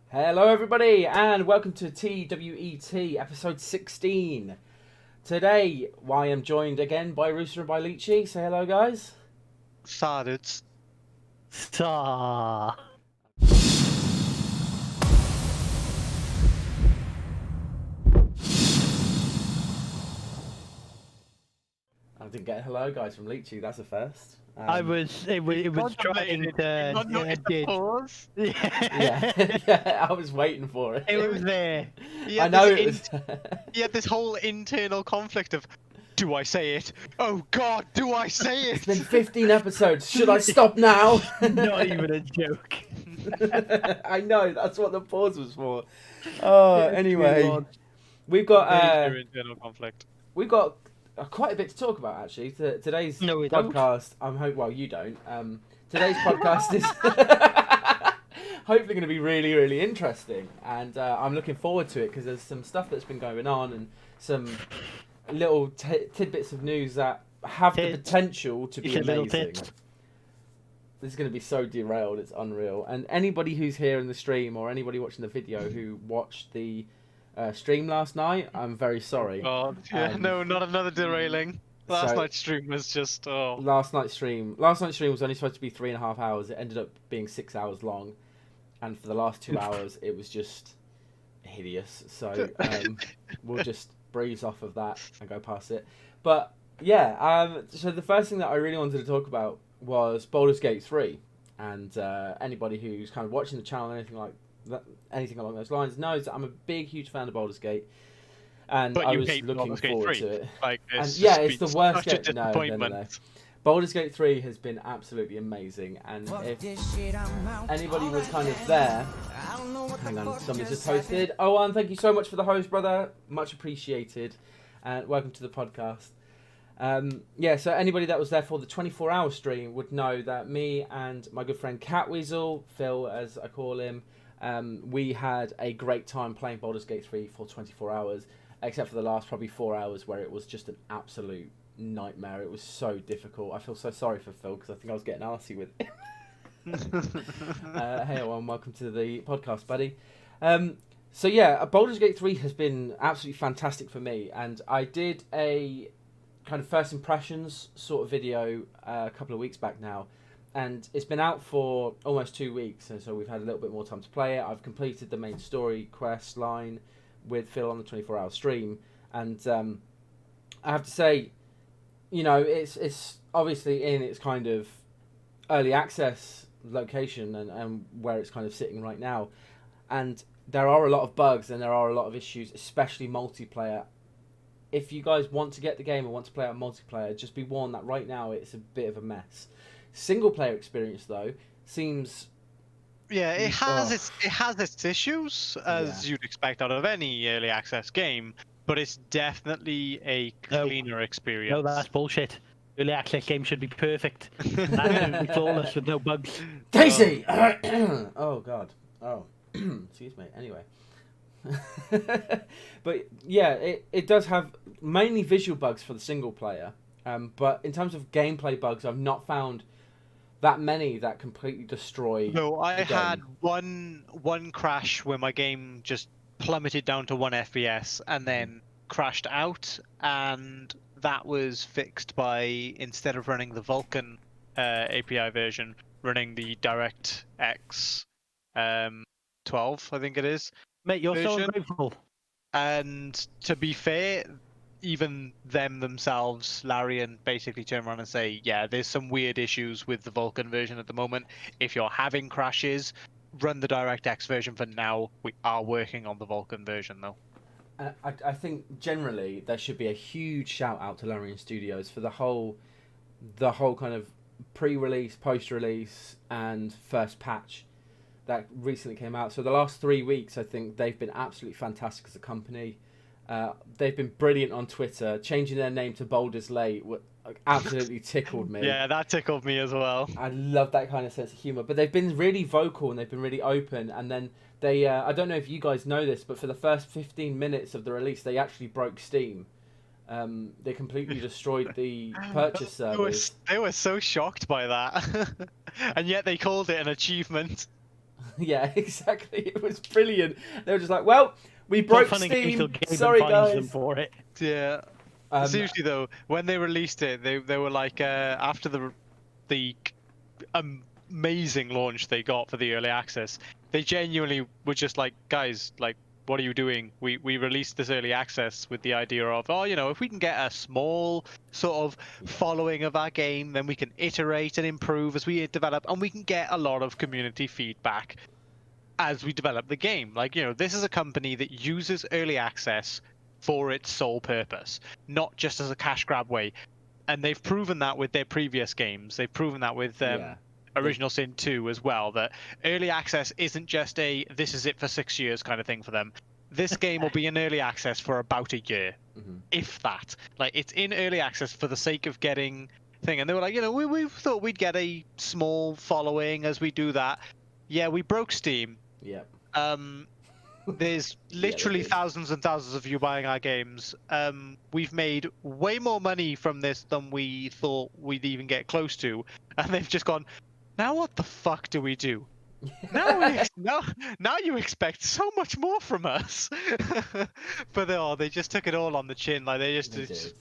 Hello, everybody, and welcome to T.W.E.T. episode 16. Today, I am joined again by Rooster and by Leechy. Say hello, guys. Started. Saw. I didn't get a hello, guys, from Leechy. That's a first. It was trying to. Not Yeah, notice it the did. pause. Yeah, yeah, I was waiting for it. It was there. I know it was. He had this whole internal conflict of, do I say it? Oh God, do I say It's been it? 15 episodes. Should I stop now? Not even a joke. I know, that's what the pause was for. Oh, anyway. We've got Major internal conflict. We've got quite a bit to talk about, actually. Today's No, we don't. podcast, well, you don't. Today's podcast is hopefully going to be really, really interesting, and I'm looking forward to it because there's some stuff that's been going on and some little tidbits of news that have the potential to be amazing. This is going to be so derailed, it's unreal. And anybody who's here in the stream or anybody watching the video who watched the stream last night, I'm very sorry. Oh, yeah, no, not another derailing. Last night's stream was just, oh. Last night's stream was only supposed to be 3.5 hours. It ended up being 6 hours long, and for the last 2 hours, it was just hideous. So we'll just breeze off of that and go past it. But yeah, so the first thing that I really wanted to talk about was Baldur's Gate 3, and anybody who's kind of watching the channel or anything like that, anything along those lines, knows that I'm a big, huge fan of Baldur's Gate. And But I you was hate looking Baldur's Gate forward 3. to it. Like, It's the worst such a game. No. Baldur's Gate 3 has been absolutely amazing, and if anybody was kind of there... Hang on, somebody's just hosted. Oh, and thank you so much for the host, brother. Much appreciated. And welcome to the podcast. So anybody that was there for the 24-hour stream would know that me and my good friend Catweasel, Phil as I call him, we had a great time playing Baldur's Gate 3 for 24 hours, except for the last probably 4 hours where it was just an absolute nightmare. It was so difficult. I feel so sorry for Phil because I think I was getting arsey with it. Hey everyone, welcome to the podcast, buddy. Baldur's Gate 3 has been absolutely fantastic for me, and I did a kind of first impressions sort of video a couple of weeks back now, and it's been out for almost 2 weeks, and so we've had a little bit more time to play it. I've completed the main story quest line with Phil on the 24-hour stream, and I have to say, you know, it's obviously in its kind of early access location and where it's kind of sitting right now, and there are a lot of bugs and there are a lot of issues, especially multiplayer. If you guys want to get the game and want to play out multiplayer, just be warned that right now it's a bit of a mess. Single player experience though seems it has its issues, as you'd expect out of any early access game, but it's definitely a cleaner experience. No, that's bullshit. Early access game should be perfect. Absolutely flawless with no bugs. Casey. Oh god. Oh, excuse me. Anyway. But yeah, it does have mainly visual bugs for the single player, but in terms of gameplay bugs, I've not found that many that completely destroy. No, I had one crash where my game just plummeted down to 1 FPS and then crashed out, and that was fixed by, instead of running the Vulkan API version, running the DirectX 12, I think it is. Mate, you're so version. ungrateful. And to be fair, even them themselves, Larian, basically turn around and say, yeah, there's some weird issues with the Vulkan version at the moment. If you're having crashes, run the DirectX version for now. We are working on the Vulkan version, though. I think generally there should be a huge shout out to Larian Studios for the whole kind of pre-release, post-release, and first patch that recently came out. So the last 3 weeks, I think they've been absolutely fantastic as a company. They've been brilliant on Twitter. Changing their name to Baldur's Late absolutely tickled me. Yeah, that tickled me as well. I love that kind of sense of humour. But they've been really vocal and they've been really open. And then they, I don't know if you guys know this, but for the first 15 minutes of the release, they actually broke Steam. They completely destroyed the purchase service. They were so shocked by that. And yet they called it an achievement. Yeah, exactly. It was brilliant. They were just like, well, we broke Steam. Sorry, guys. Them for it. Yeah. Seriously though, when they released it, they were like after the amazing launch they got for the early access, they genuinely were just like, guys, like, what are you doing? We released this early access with the idea of, oh, you know, if we can get a small sort of following of our game, then we can iterate and improve as we develop, and we can get a lot of community feedback as we develop the game. Like, you know, this is a company that uses early access for its sole purpose, not just as a cash grab way. And they've proven that with their previous games. They've proven that with Original Sin 2 as well, that early access isn't just a this is it for 6 years kind of thing for them. This game will be in early access for about a year, if that. Like, it's in early access for the sake of getting thing. And they were like, you know, we thought we'd get a small following as we do that. Yeah, we broke Steam. Yeah. There's literally thousands and thousands of you buying our games. We've made way more money from this than we thought we'd even get close to. And they've just gone, now what the fuck do we do? Now you expect so much more from us. But they just took it all on the chin. Like they did.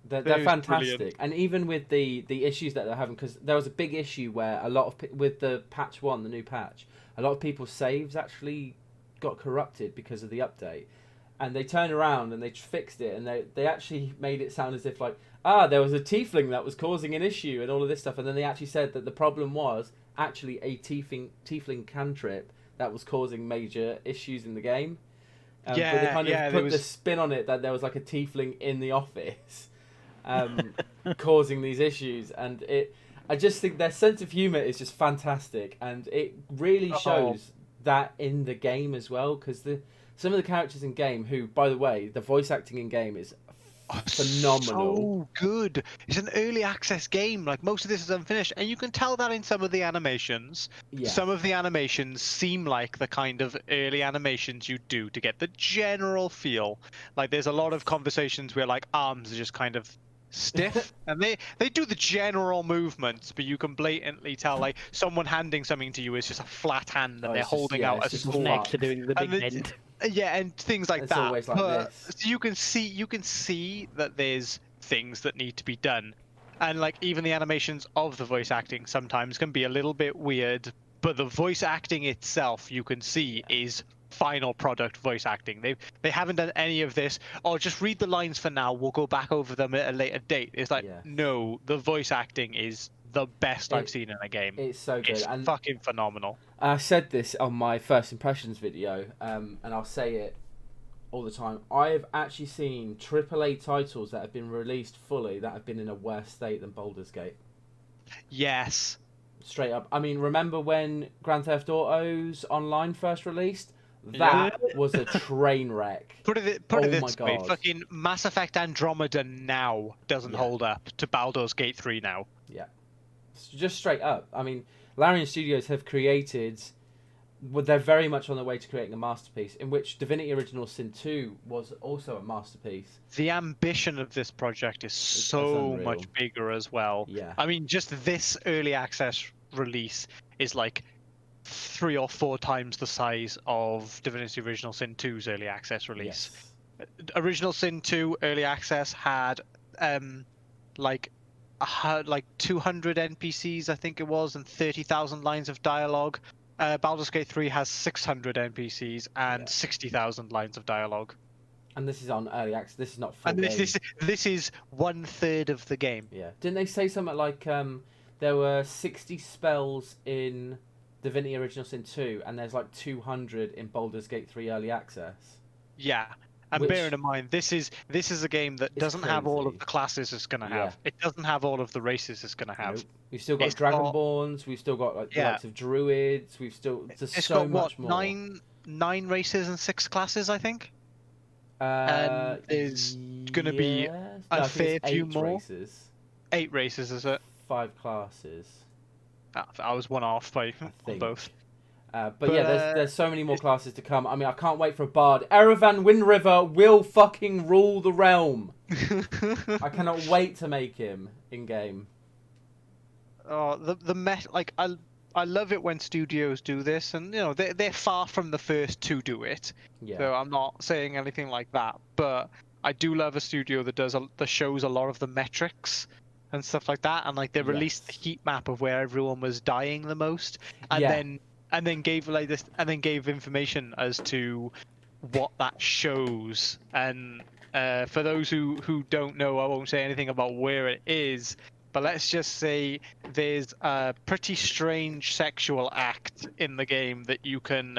They're fantastic. Brilliant. And even with the issues that they're having, because there was a big issue where a lot of with the patch 1, the new patch, a lot of people's saves actually got corrupted because of the update, and they turned around and they fixed it, and they actually made it sound as if like, there was a tiefling that was causing an issue and all of this stuff, and then they actually said that the problem was actually a tiefling cantrip that was causing major issues in the game. But they kind of put the spin on it that there was like a tiefling in the office causing these issues, and I just think their sense of humor is just fantastic, and it really shows that in the game as well, because some of the characters in game, who, by the way, the voice acting in game is phenomenal. So good. It's an early access game. Like, most of this is unfinished, and you can tell that in some of the animations. Yeah. Some of the animations seem like the kind of early animations you do to get the general feel. Like, there's a lot of conversations where like arms are just kind of stiff, and they do the general movements, but you can blatantly tell like someone handing something to you is just a flat hand, and they're holding out a small neck to doing the big bend. Yeah, and things like that. Always like this. So you can see that there's things that need to be done, and like even the animations of the voice acting sometimes can be a little bit weird, but the voice acting itself you can see is final product voice acting. They haven't done any of this, just read the lines for now, we'll go back over them at a later date. It's like, no, the voice acting is the best I've seen in a game. It's so good. It's fucking phenomenal. I said this on my first impressions video, and I'll say it all the time. I've actually seen AAA titles that have been released fully that have been in a worse state than Baldur's Gate. Yes. Straight up. I mean, remember when Grand Theft Auto's online first released? That was a train wreck. Put it this way, fucking Mass Effect Andromeda now doesn't hold up to Baldur's Gate 3 now. Yeah. Just straight up. I mean, Larian Studios have created... they're very much on their way to creating a masterpiece, in which Divinity Original Sin 2 was also a masterpiece. The ambition of this project is so much bigger as well. Yeah. I mean, just this early access release is like 3 or 4 times the size of Divinity Original Sin 2's early access release. Yes. Original Sin 2 early access had like 200 NPCs, I think it was, and 30,000 lines of dialogue. Baldur's Gate 3 has 600 NPCs and 60,000 lines of dialogue. And this is on early access. This is not full game. This is 1/3 of the game. Yeah. Didn't they say something like there were 60 spells in Divinity Original Sin 2, and there's like 200 in Baldur's Gate 3 early access? Yeah. And bearing in mind, this is a game that doesn't have all of the classes it's going to have. It doesn't have all of the races it's going to have. Nope. We've still got Dragonborns. We've still got like the likes of Druids. We've still there's so much more. 9 races and 6 classes, I think. And there's going to be a fair few more. Races. 8 races, is it? 5 classes. I was one off by both. But yeah, there's so many more classes to come. I mean, I can't wait for a bard. Erevan Windriver will fucking rule the realm. I cannot wait to make him in game. Oh, the meta, like love it when studios do this, and they're far from the first to do it. Yeah. So I'm not saying anything like that, but I do love a studio that shows a lot of the metrics and stuff like that, and like they released the Yes. heat map of where everyone was dying the most, and Yeah. then gave like this, and then gave information as to what that shows. And for those who don't know, I won't say anything about where it is, but let's just say there's a pretty strange sexual act in the game that you can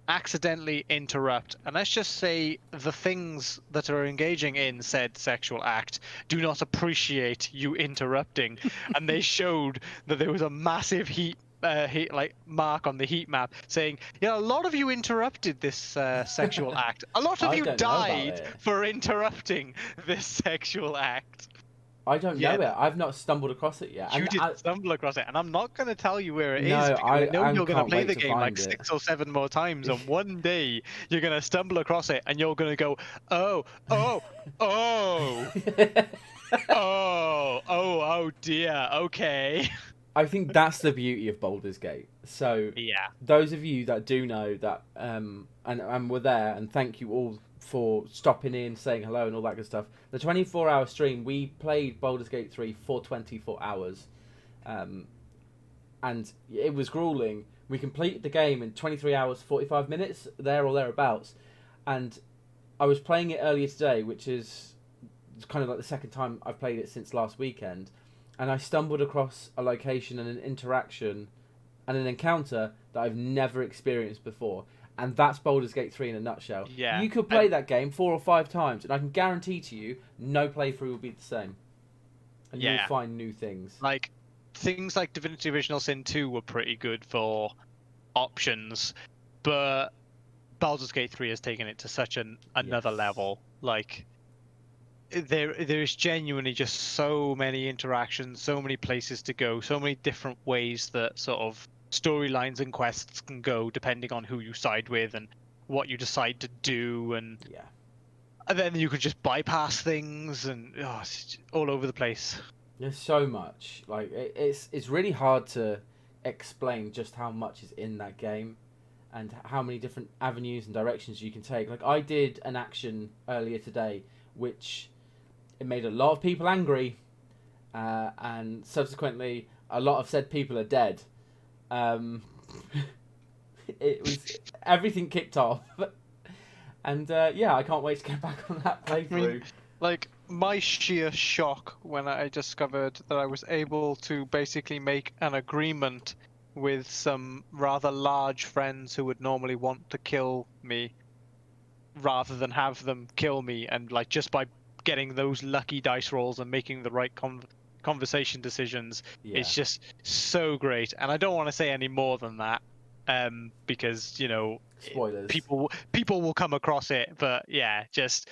accidentally interrupt. And let's just say the things that are engaging in said sexual act do not appreciate you interrupting. And they showed that there was a massive heat mark on the heat map saying, a lot of you interrupted this sexual act. A lot of I you don't know about died it. for interrupting this sexual act. I don't Yeah. know it. I've not stumbled across it yet. You And didn't stumble across it, and I'm not going to tell you where it is, No, because I know I you're going to can't play wait the to game like find it. 6 or 7 more times, and one day you're going to stumble across it, and you're going to go, oh, oh, oh, oh dear, okay. I think that's the beauty of Baldur's Gate. So Yeah. those of you that do know that and were there, and thank you all for stopping in, saying hello and all that good stuff. The 24-hour stream, we played Baldur's Gate 3 for 24 hours. And it was grueling. We completed the game in 23 hours, 45 minutes, there or thereabouts. And I was playing it earlier today, which is kind of like the second time I've played it since last weekend. And I stumbled across a location and an interaction and an encounter that I've never experienced before. And that's Baldur's Gate 3 in a nutshell. Yeah. You could play that game 4 or 5 times, and I can guarantee to you, no playthrough will be the same. And Yeah. you'll find new things. Like, things like Divinity Original Sin 2 were pretty good for options, but Baldur's Gate 3 has taken it to such another Yes. level. Like, there's genuinely just so many interactions, so many places to go, so many different ways that sort of storylines and quests can go depending on who you side with and what you decide to do, and then you can just bypass things, and it's all over the place. There's so much. Like it's really hard to explain just how much is in that game, and how many different avenues and directions you can take. Like I did an action earlier today, which it made a lot of people angry, and subsequently a lot of said people are dead. It was everything kicked off, and I can't wait to get back on that playthrough. Like, my sheer shock when I discovered that I was able to basically make an agreement with some rather large friends who would normally want to kill me, rather than have them kill me, and like just by getting those lucky dice rolls and making the right conversation decisions, it's just so great. And I don't want to say any more than that, because spoilers. People will come across it, but just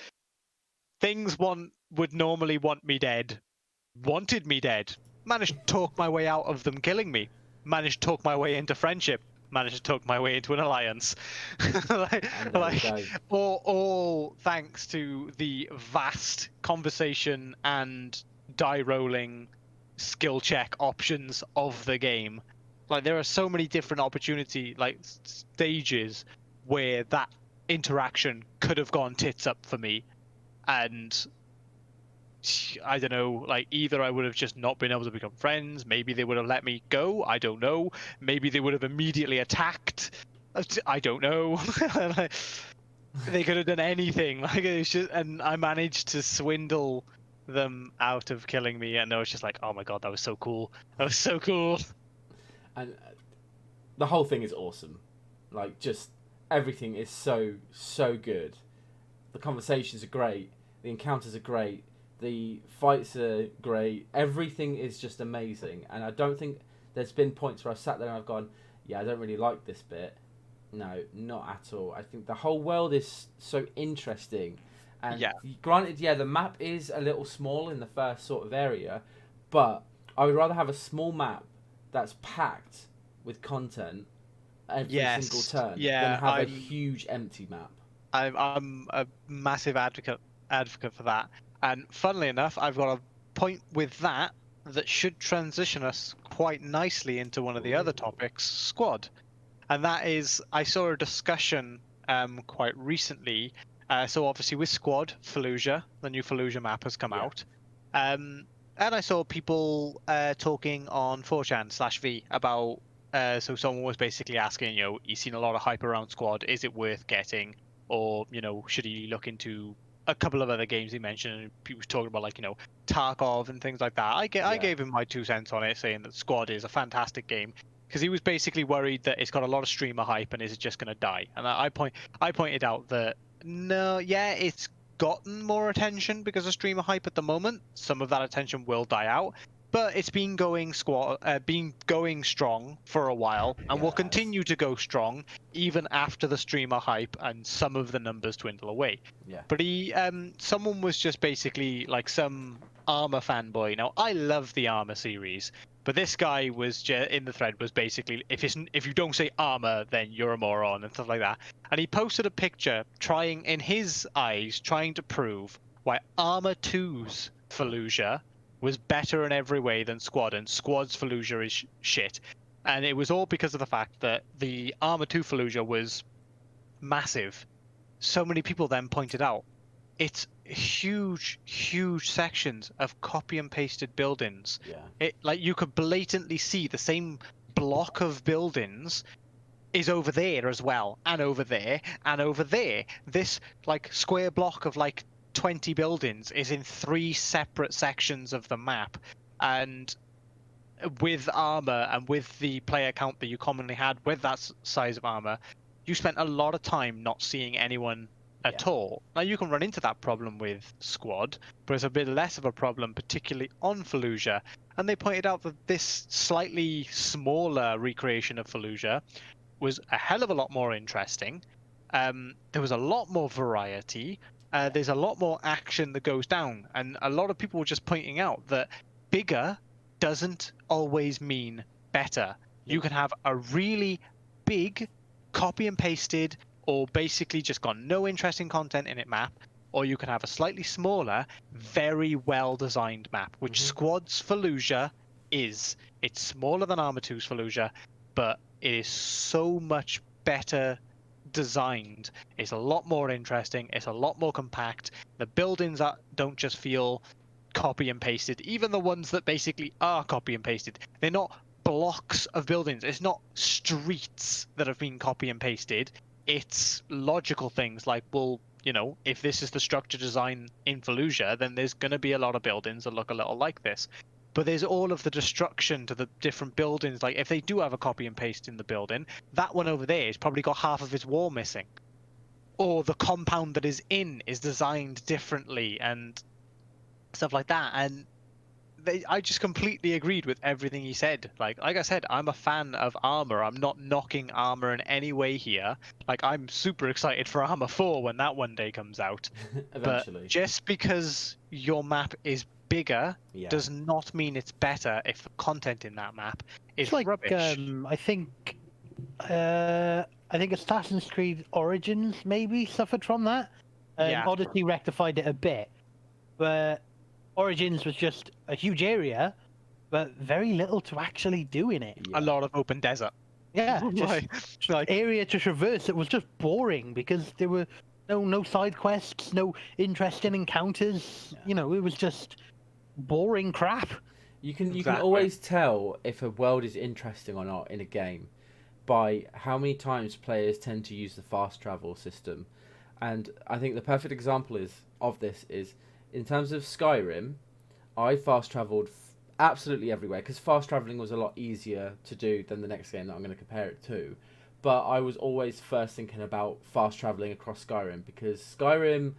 things would normally want me dead, wanted me dead, managed to talk my way out of them killing me, managed to talk my way into friendship, managed to talk my way into an alliance. all thanks to the vast conversation and die rolling skill check options of the game. Like, there are so many different opportunity, like stages where that interaction could have gone tits up for me, and I don't know, like, either I would have just not been able to become friends, maybe they would have let me go, I don't know, maybe they would have immediately attacked, I don't know. They could have done anything. Like, it's just, and I managed to swindle them out of killing me, and I was just like, oh my god, that was so cool, that was so cool. And the whole thing is awesome. Like, just everything is so good. The conversations are great. The encounters are great. The fights are great. Everything is just amazing. And I don't think there's been points where I've sat there and I've gone, I don't really like this bit. No, not at all. I think the whole world is so interesting. And granted, the map is a little small in the first sort of area, but I would rather have a small map that's packed with content every single turn than have a huge empty map. I'm a massive advocate for that, and funnily enough, I've got a point with that should transition us quite nicely into one of the other topics, squad. And that is, I saw a discussion quite recently. So obviously with Squad, Fallujah, the new Fallujah map has come out. And I saw people talking on 4chan/V about, so someone was basically asking, he's seen a lot of hype around Squad, is it worth getting? Or, should he look into a couple of other games he mentioned? And he was talking about, like, Tarkov and things like that. I gave him my 2 cents on it, saying that Squad is a fantastic game. Because he was basically worried that it's got a lot of streamer hype and is it just going to die? And I pointed out that no, yeah, it's gotten more attention because of streamer hype at the moment. Some of that attention will die out, but it's been going strong for a while, and will continue to go strong even after the streamer hype and some of the numbers dwindle away. Yeah. But someone was just basically like some Armor fanboy. Now I love the Armor series. But this guy was in the thread was basically, if you don't say Armor, then you're a moron and stuff like that. And he posted a picture in his eyes, trying to prove why Armor 2's Fallujah was better in every way than Squad, and Squad's Fallujah is shit. And it was all because of the fact that the Armor 2 Fallujah was massive. So many people then pointed out, it's huge sections of copy and pasted buildings. Like you could blatantly see the same block of buildings is over there as well, and over there and over there. This like square block of like 20 buildings is in 3 separate sections of the map, and with armor and with the player count that you commonly had with that size of armor, you spent a lot of time not seeing anyone at all. Now you can run into that problem with Squad, but it's a bit less of a problem, particularly on Fallujah. And they pointed out that this slightly smaller recreation of Fallujah was a hell of a lot more interesting. There was a lot more variety. There's a lot more action that goes down, and a lot of people were just pointing out that bigger doesn't always mean better. You can have a really big copy and pasted or basically just got no interesting content in it map, or you can have a slightly smaller, very well designed map, which Squad's Fallujah is. It's smaller than Arma 2's Fallujah, but it is so much better designed. It's a lot more interesting. It's a lot more compact. The buildings don't just feel copy and pasted. Even the ones that basically are copy and pasted, they're not blocks of buildings. It's not streets that have been copy and pasted. It's logical things like, well, if this is the structure design in Fallujah, then there's going to be a lot of buildings that look a little like this. But there's all of the destruction to the different buildings. Like if they do have a copy and paste in the building, that one over there has probably got half of its wall missing. Or the compound that is designed differently and stuff like that. And I just completely agreed with everything he said. Like I said, I'm a fan of Armor. I'm not knocking Armor in any way here. Like I'm super excited for Armor 4 when that one day comes out. Eventually. But just because your map is bigger does not mean it's better if the content in that map is like, rubbish. I think Assassin's Creed Origins maybe suffered from that. Odyssey rectified it a bit, but Origins was just a huge area, but very little to actually do in it. A lot of open desert. Yeah, just like area to traverse. It was just boring because there were no side quests, no interesting encounters. It was just boring crap. You can always tell if a world is interesting or not in a game by how many times players tend to use the fast travel system. And I think the perfect example of this is in terms of Skyrim. I fast travelled absolutely everywhere because fast travelling was a lot easier to do than the next game that I'm going to compare it to. But I was always first thinking about fast travelling across Skyrim because Skyrim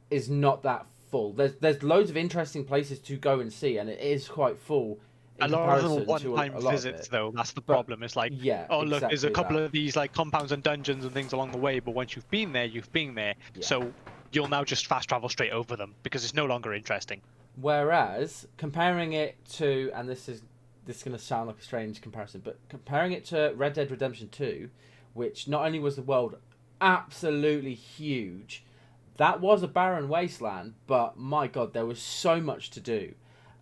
is not that full. There's loads of interesting places to go and see, and it is quite full. A lot of them are one-time visits, though. That's the problem. It's like, look, there's a couple of these like compounds and dungeons and things along the way, but once you've been there, you've been there. Yeah. So you'll now just fast travel straight over them because it's no longer interesting. Whereas comparing it to, and this is going to sound like a strange comparison, but comparing it to Red Dead Redemption 2, which not only was the world absolutely huge, that was a barren wasteland, but my God, there was so much to do.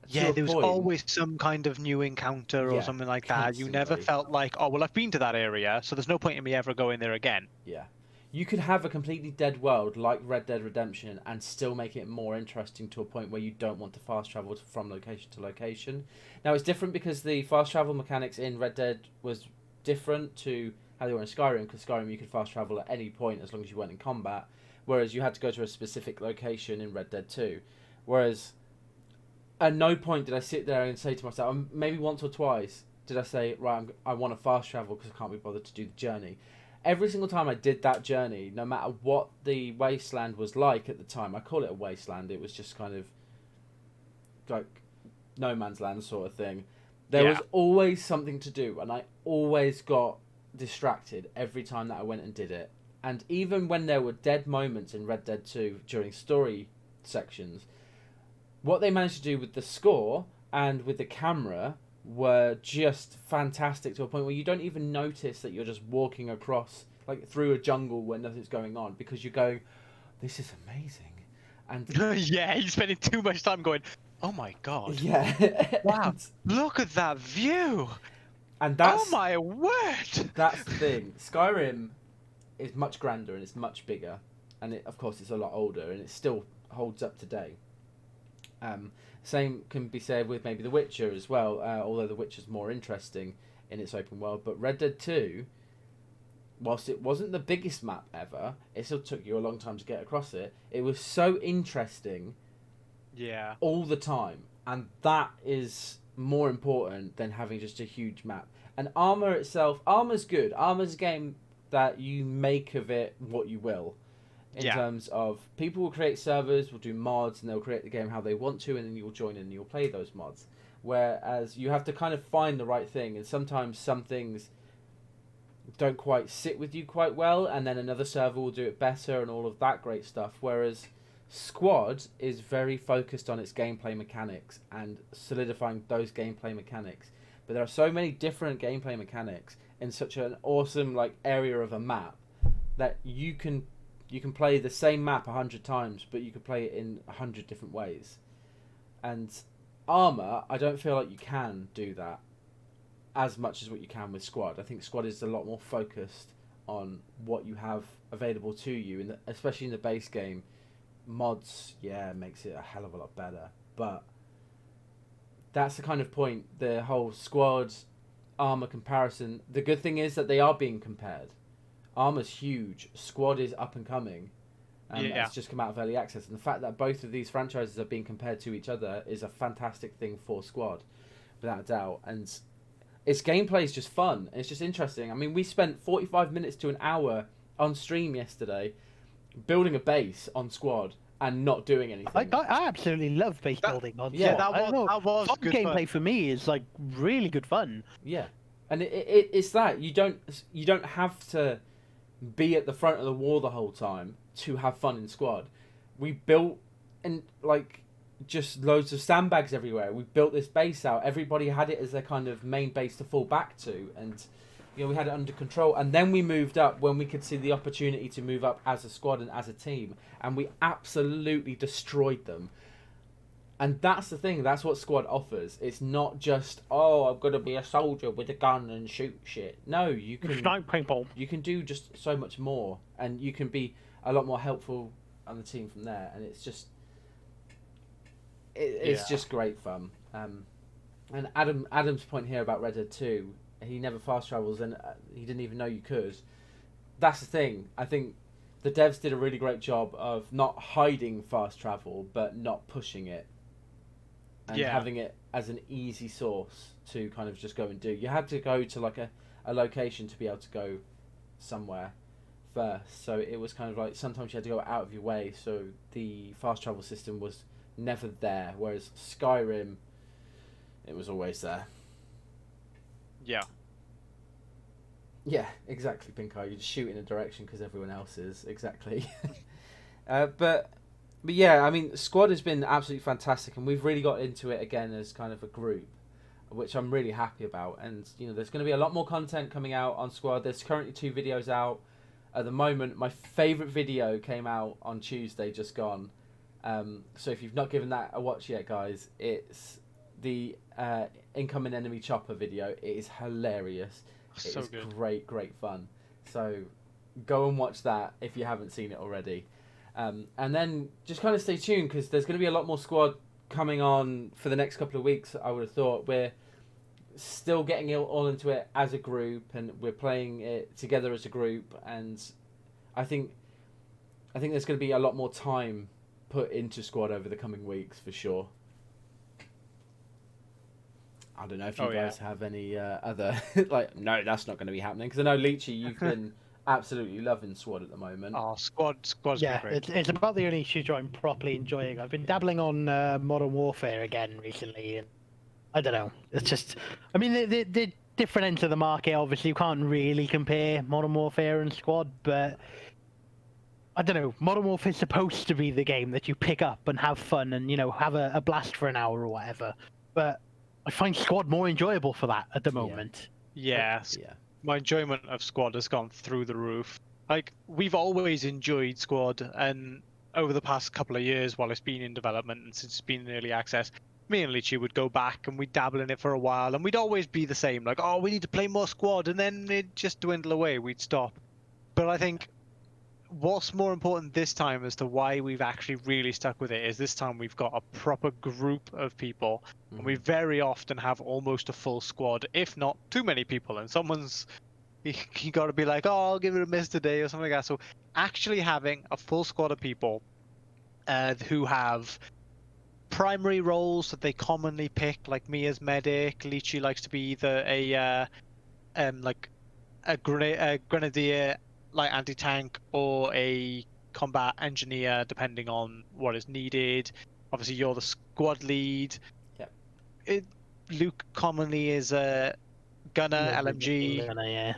Yeah, a there was point. always some kind of new encounter or Yeah, something like that. You never constantly. felt like, oh, well, I've been to that area, so there's no point in me ever going there again. Yeah. You could have a completely dead world like Red Dead Redemption and still make it more interesting to a point where you don't want to fast travel from location to location. Now, it's different because the fast travel mechanics in Red Dead was different to how they were in Skyrim, because Skyrim you could fast travel at any point as long as you weren't in combat, whereas you had to go to a specific location in Red Dead 2. Whereas at no point did I sit there and say to myself, maybe once or twice, did I say, right, I want to fast travel because I can't be bothered to do the journey. Every single time I did that journey, no matter what the wasteland was like at the time, I call it a wasteland, it was just kind of like no man's land sort of thing. There was always something to do, and I always got distracted every time that I went and did it. And even when there were dead moments in Red Dead 2 during story sections, what they managed to do with the score and with the camera were just fantastic, to a point where you don't even notice that you're just walking across, like, through a jungle where nothing's going on, because you're going, this is amazing. And Yeah, you're spending too much time going, oh my god. yeah. Wow, look at that view. And that's oh my word. that's the thing. Skyrim is much grander and it's much bigger, and of course it's a lot older, and it still holds up today. Same can be said with maybe The Witcher as well, although The Witcher's more interesting in its open world. But Red Dead 2, whilst it wasn't the biggest map ever, it still took you a long time to get across it. It was so interesting all the time, and that is more important than having just a huge map. And Armour itself, Armour's good. Armour's a game that you make of it what you will. In terms of, people will create servers, will do mods, and they'll create the game how they want to, and then you'll join in and you'll play those mods. Whereas you have to kind of find the right thing, and sometimes some things don't quite sit with you quite well, and then another server will do it better and all of that great stuff. Whereas Squad is very focused on its gameplay mechanics and solidifying those gameplay mechanics. But there are so many different gameplay mechanics in such an awesome area of a map that you can play the same map 100 times, but you can play it in 100 different ways. And Armour, I don't feel like you can do that as much as what you can with Squad. I think Squad is a lot more focused on what you have available to you, especially in the base game. Mods, makes it a hell of a lot better. But that's the kind of point, the whole Squad Armour comparison. The good thing is that they are being compared. Armour's huge. Squad is up and coming. It's just come out of early access. And the fact that both of these franchises are being compared to each other is a fantastic thing for Squad, without a doubt. And its gameplay is just fun. It's just interesting. I mean, we spent 45 minutes to an hour on stream yesterday building a base on Squad and not doing anything. I absolutely love base building on Squad. That was good gameplay fun. for me is really good fun. Yeah, and it's that you don't have to be at the front of the war the whole time to have fun in Squad. We built just loads of sandbags everywhere. We built this base out. Everybody had it as their kind of main base to fall back to, and we had it under control. And then we moved up when we could see the opportunity to move up as a squad and as a team, and we absolutely destroyed them. And that's the thing. That's what Squad offers. It's not just, I've got to be a soldier with a gun and shoot shit. No, you can snipe people. You can do just so much more, and you can be a lot more helpful on the team from there. And it's just, it's just great fun. And Adam's point here about Red Dead 2, he never fast travels, and he didn't even know you could. That's the thing. I think the devs did a really great job of not hiding fast travel, but not pushing it. And having it as an easy source to kind of just go and do. You had to go to a location to be able to go somewhere first. So it was kind of sometimes you had to go out of your way. So the fast travel system was never there. Whereas Skyrim, it was always there. Yeah. Yeah, exactly, Pinko. You just shoot in a direction because everyone else is. Exactly. But yeah, I mean, Squad has been absolutely fantastic, and we've really got into it again as kind of a group, which I'm really happy about. And there's going to be a lot more content coming out on Squad. There's currently 2 videos out at the moment. My favourite video came out on Tuesday, just gone. So if you've not given that a watch yet, guys, it's the incoming enemy chopper video. It is hilarious. It So is good. great fun. So go and watch that if you haven't seen it already. And then just kind of stay tuned because there's going to be a lot more squad coming on for the next couple of weeks. I would have thought we're still getting all into it as a group, and we're playing it together as a group. And I think there's going to be a lot more time put into squad over the coming weeks for sure. I don't know if you guys have any other like. No, that's not going to be happening because I know Leechy, you've been absolutely loving squad at the moment. Oh, squad's been great. It's about the only shooter I'm properly enjoying. I've been dabbling on Modern Warfare again recently, and I don't know. It's just, I mean, they're different ends of the market. Obviously, you can't really compare Modern Warfare and Squad, but I don't know. Modern Warfare is supposed to be the game that you pick up and have fun and, you know, have a blast for an hour or whatever. But I find Squad more enjoyable for that at the moment. Yes. Yeah. My enjoyment of Squad has gone through the roof. Like, we've always enjoyed Squad, and over the past couple of years while it's been in development and since it's been in early access, me and Lichi would go back and we'd dabble in it for a while, and we'd always be the same, like, oh, we need to play more Squad, and then it'd just dwindle away, we'd stop. But I think what's more important this time as to why we've actually really stuck with it is this time we've got a proper group of people, and we very often have almost a full squad, if not too many people, and you got to be like, oh, I'll give it a miss today or something like that. So actually having a full squad of people who have primary roles that they commonly pick, like me as medic, Lichi likes to be either a grenadier, like anti-tank, or a combat engineer, depending on what is needed. Obviously, you're the squad lead. Yep. Luke commonly is a gunner, LMG,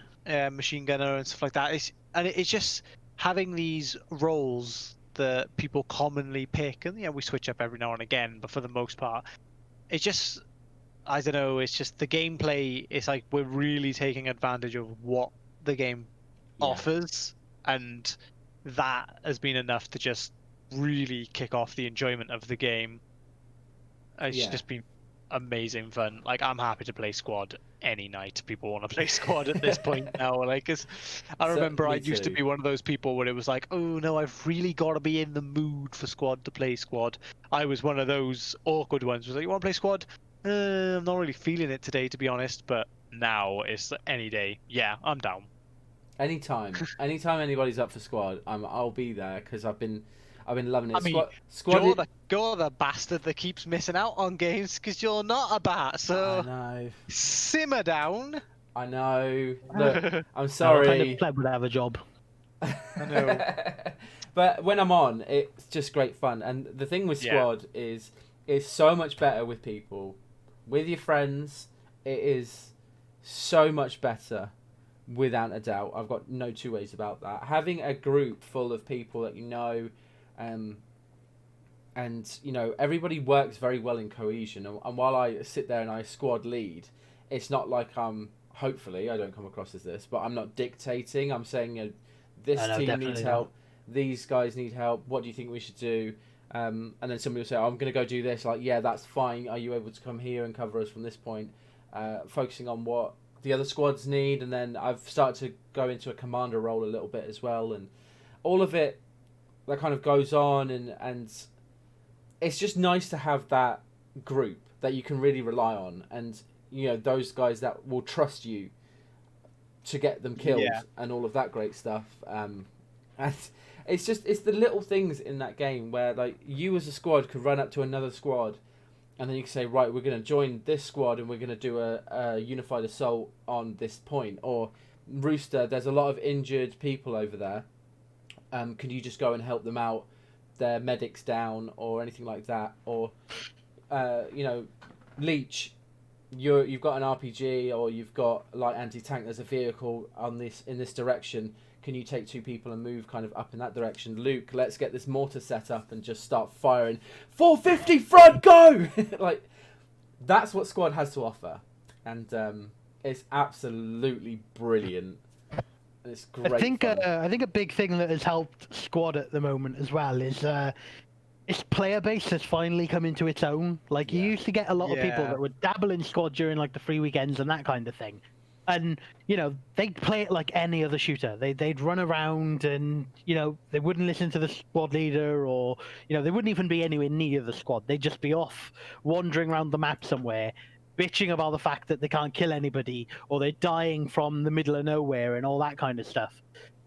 machine gunner, and stuff like that. It's just having these roles that people commonly pick, and we switch up every now and again, but for the most part, it's just, I don't know, it's just the gameplay. It's like we're really taking advantage of what the game offers, and that has been enough to just really kick off the enjoyment of the game. It's just been amazing fun. Like, I'm happy to play Squad any night people want to play Squad at this point now. Like, cause I remember I used to be one of those people where it was like, oh no, I've really got to be in the mood for Squad to play Squad. I was one of those awkward ones. Was like, you want to play Squad? I'm not really feeling it today, to be honest. But now it's any day. Yeah, I'm down. Anytime anybody's up for Squad, I'll be there because I've been loving it. I mean, Squad you're the bastard that keeps missing out on games because you're not a bat. So I know. Simmer down. I know. Look, I'm sorry. What kind of pleb would have a job? I know. But when I'm on, it's just great fun. And the thing with Squad is so much better with people. With your friends, it is so much better. Without a doubt, I've got no two ways about that. Having a group full of people that you know, and everybody works very well in cohesion. And while I sit there and I squad lead, it's not like hopefully I don't come across as this, but I'm not dictating. I'm saying, this team needs help. These guys need help. What do you think we should do? And then somebody will say, I'm going to go do this. Like, yeah, that's fine. Are you able to come here and cover us from this point? Focusing on what the other squads need, and then I've started to go into a commander role a little bit as well, and all of it that kind of goes on, and it's just nice to have that group that you can really rely on, and those guys that will trust you to get them killed and all of that great stuff. And it's the little things in that game where, like, you as a squad could run up to another squad. And then you can say, right, we're going to join this squad and we're going to do a unified assault on this point. Or, Rooster, there's a lot of injured people over there. Can you just go and help them out? Their medic's down or anything like that. Or, Leech, you've got an RPG or you've got light anti-tank. There's a vehicle in this direction. Can you take two people and move kind of up in that direction? Luke, let's get this mortar set up and just start firing. 450 front, go! Like, that's what Squad has to offer. And it's absolutely brilliant. It's great. I think a big thing that has helped Squad at the moment as well is this player base has finally come into its own. Like, you used to get a lot of people Yeah. that would dabble in squad during like the free weekends and that kind of thing, and they'd play it like any other shooter. They'd run around, and they wouldn't listen to the squad leader, or they wouldn't even be anywhere near the squad. They'd just be off wandering around the map somewhere, bitching about the fact that they can't kill anybody, or they're dying from the middle of nowhere and all that kind of stuff.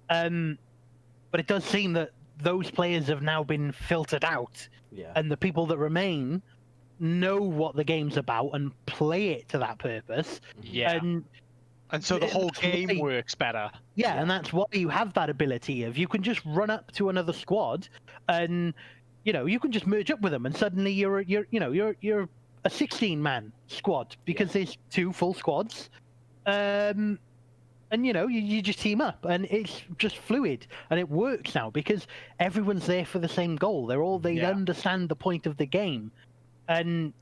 But it does seem that those players have now been filtered out, and the people that remain know what the game's about and play it to that purpose. Yeah. And so the whole game works better. Yeah, and that's why you have that ability of you can just run up to another squad, and you can just merge up with them, and suddenly you're a 16-man squad because there's 2 full squads. And you just team up, and it's just fluid, and it works now because everyone's there for the same goal. They understand the point of the game, and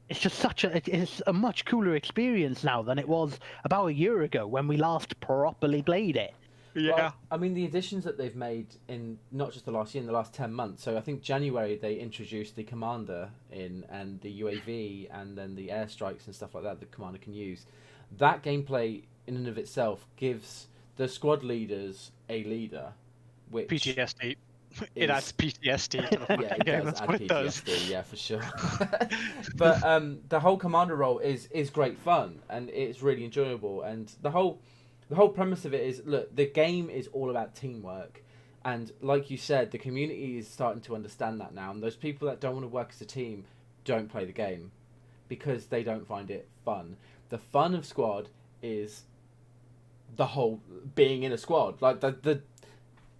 it's just it's a much cooler experience now than it was about a year ago when we last properly played it. Yeah. Well, I mean, the additions that they've made in not just the last year, in the last 10 months. So I think January they introduced the commander in, and the UAV, and then the airstrikes and stuff like that the commander can use. That gameplay in and of itself gives the squad leaders a leader, which PTSD. It adds PTSD to the yeah, it game. does That's add what it does. PTSD, yeah, for sure. But the whole commander role is great fun, and it's really enjoyable. And the whole premise of it is, look, the game is all about teamwork, and like you said, the community is starting to understand that now. And those people that don't want to work as a team don't play the game because they don't find it fun. The fun of squad is the whole being in a squad, like the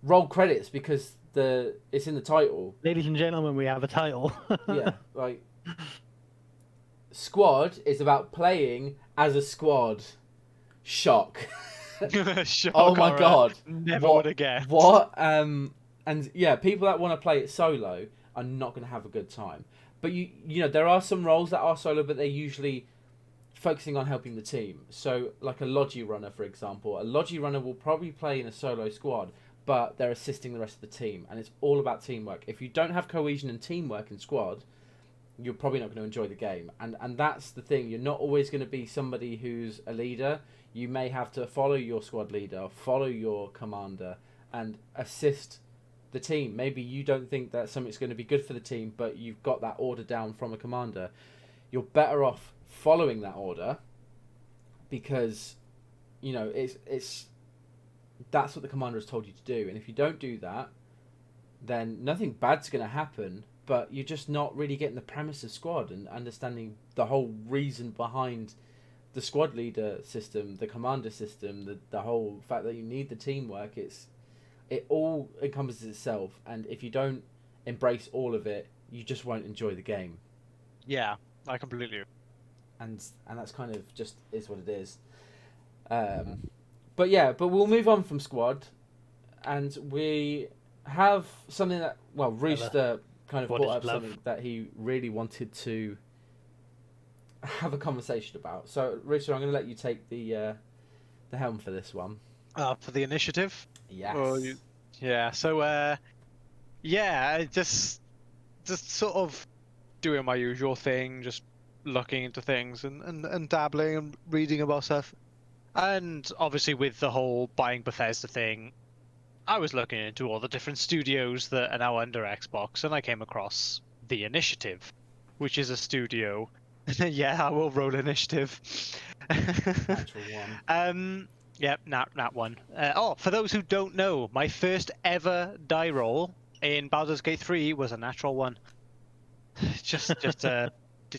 roll credits, because it's in the title. Ladies and gentlemen, we have a title. Yeah, like squad is about playing as a squad. Shock. Shock, oh my god. Never would have guessed. What? And yeah, people that want to play it solo are not going to have a good time. But there are some roles that are solo, but they're usually focusing on helping the team. So, like a Logi runner, for example. A Logi runner will probably play in a solo squad, but they're assisting the rest of the team. And it's all about teamwork. If you don't have cohesion and teamwork in squad, you're probably not going to enjoy the game. And that's the thing. You're not always going to be somebody who's a leader. You may have to follow your squad leader, follow your commander, and assist the team. Maybe you don't think that something's going to be good for the team, but you've got that order down from a commander. You're better off following that order because it's that's what the commander has told you to do. And if you don't do that, then nothing bad's going to happen, but you're just not really getting the premise of squad and understanding the whole reason behind the squad leader system, the commander system, the whole fact that you need the teamwork. It all encompasses itself, and if you don't embrace all of it, you just won't enjoy the game. Yeah, I completely. And that's kind of just is what it is. But we'll move on from squad, and we have something that Rooster kind of brought up something that he really wanted to have a conversation about. So Rooster, I'm going to let you take the helm for this one. For the initiative. Yes. Yeah. So just sort of doing my usual thing, just looking into things and dabbling and reading about stuff. And obviously with the whole buying Bethesda thing, I was looking into all the different studios that are now under Xbox, and I came across The Initiative, which is a studio. Yeah, I will roll initiative. Natural one. Yep, nat one. For those who don't know, my first ever die roll in Baldur's Gate 3 was a natural one. Just a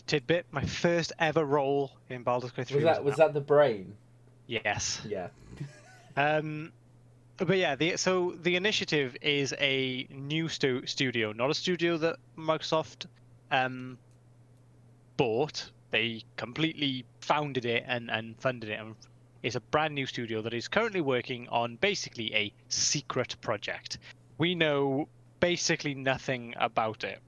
tidbit. My first ever roll in Baldur's Gate 3 was that the brain? Yes. Yeah. But yeah, the Initiative is a new studio, not a studio that Microsoft bought. They completely founded it and funded it. And it's a brand new studio that is currently working on basically a secret project. We know basically nothing about it.